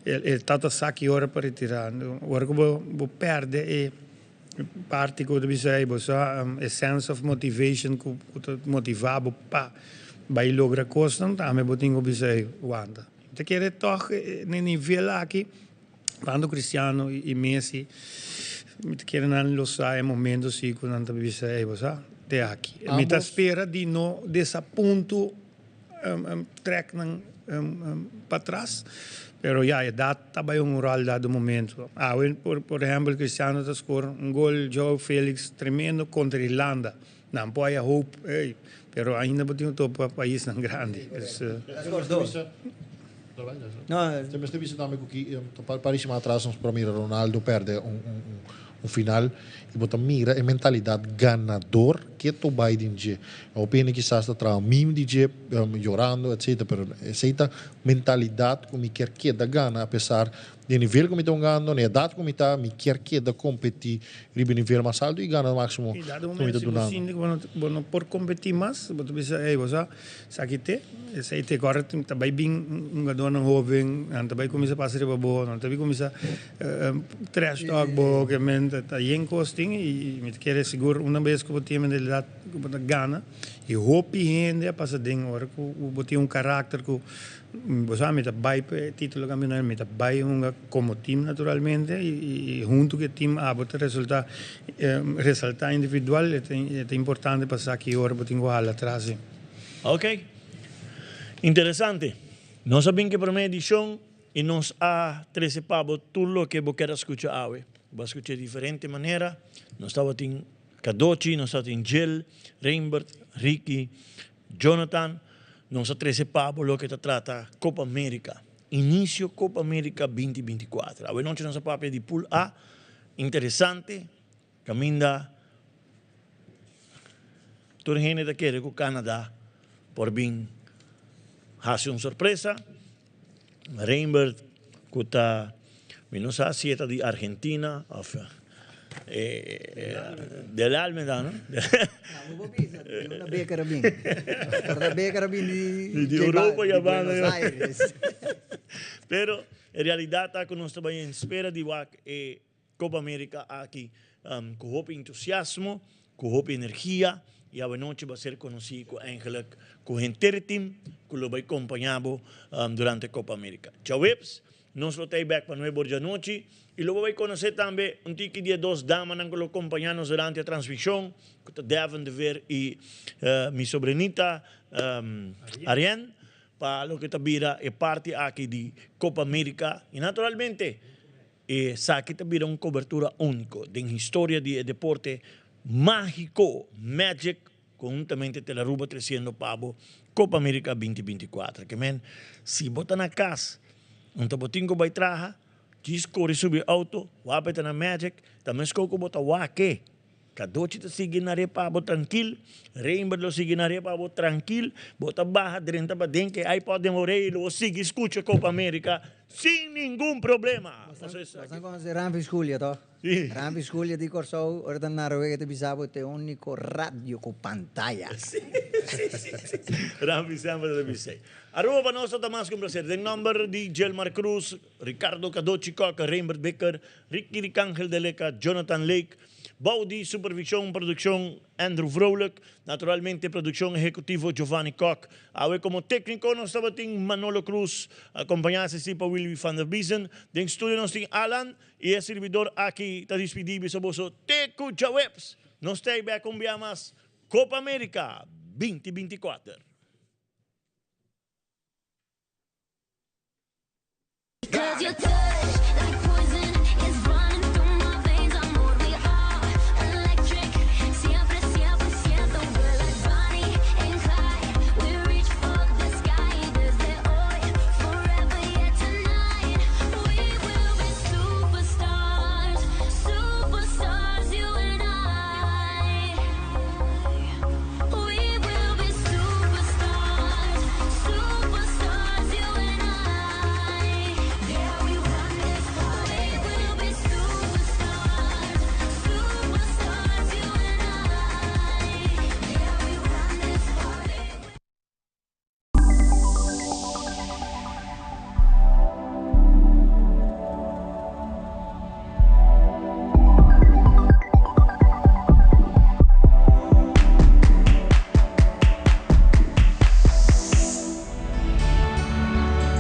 ele tá saque ora para retirar ora que vou perde e parte que bisa a sense of motivation que motivar para vai lograr coisa também botinho bisa wanda te quer toch nel livello aqui quando Cristiano e Messi te quer não lo sai momento sim quando anda bisa você te aqui me ta spera di no dessa ponto trek para trás pero ja dat também rol dado momento por exemplo Cristiano ta score gol João Félix tremendo contra Irlanda não pode hope pero ainda botinho top país tão grande No, se me estou visitando aqui, paríssimo atrás, para mim Ronaldo perde um final e bota mira a mentalidade ganador que tu Biden je. A opinião quizás está tra mim DJ llorando, etc. Pero essa mentalidade que me quer que da gana, apesar de nível que me estão ganhando, na idade que me está, me quer que da competir ribe nível mais alto e gana o máximo E dado que me está donando. sim, bueno por competir mais, você bisa você sakite, esse te agora também bem um jogador jovem, também começa a passar para boa, também começa trash talk boa, que mente tá em costing e me quer seguro uma vez que você tem idade que gana e hope gente passa ding ora que você um caráter que você me tá vai título campeonato me tá vai como time naturalmente e junto que time a botar resultado individual é importante passar aqui ora botar igual atrás. Ok. Interessante. Nós sabemos que para minha edição e nós há 13 pavos tudo o que você quer escutar hoje. Vai escutar de diferente maneira. Nós estamos em Kadochi, nós estamos em Jill, Reinbert, Ricky, Jonathan. Nós há 13 pavos o que trata Copa América. Início Copa América 2024. Hoje nós temos papel de pool A. Interessante. Caminda. Toda a gente quer que o Canadá por bem hace uma surpresa. Reinbert, que está, não sei se é de Argentina, del Almeda, ¿no? Una B carabin. Para B carabin de Europa e Buenos Aires. Pero, em realidade, que nós estamos em espera de Copa América aqui, com muito entusiasmo, com muita energia, e a noite vai ser conhecido eigenlijk com o inteiro time que lo vai acompanhado durante a Copa América. Tchau, Webs. Nós lo temos back para 9 da noite e lo vai conhecer também um tique de 2 damas que lo acompanhamos durante a transmissão, que devem de ver e minha sobrinita Ariane, para lo que vira é parte aqui de Copa América e naturalmente sabe que vira uma cobertura única da história do deporte mágico, Magic, conjuntamente te la ruba 300 pavo, Copa América 2024. Que men, se bota na casa, um tabotinho vai traja, diz corre subir auto, wapeta na Magic, também escolhe bota wake. Kadochi te sigue na repa bo tranquilo, Reinbert lo sigue na repa bo tranquilo, bota barra dentro para dentro, aí pode morrer, lo sigue escuta Copa América sem nenhum problema. Basta con Rampi Sculia, to? Sì. Rampi Sculia di Corso, ordenare che ti bisavo te unico radio con pantalla. Sì. Rampi sempre da bisei. Arroba nostra Damasco un piacere. Del number di Gelmar Cruz, Ricardo Kadochi Coca, Reinbert Becker, Ricky Ricangel de Leca, Jonathan Lake, Baudi, supervisão, produção Andrew Vrolijk, naturalmente produção executivo Giovanni Koch. Awe como técnico nós estamos em Manolo Cruz, acompanhado por Willy van der Biesen. Em estúdio nós temos Alan e o servidor aqui está despedido sobre o Teco Jawebs. Nós estamos back com mais Copa América 2024. Cause you're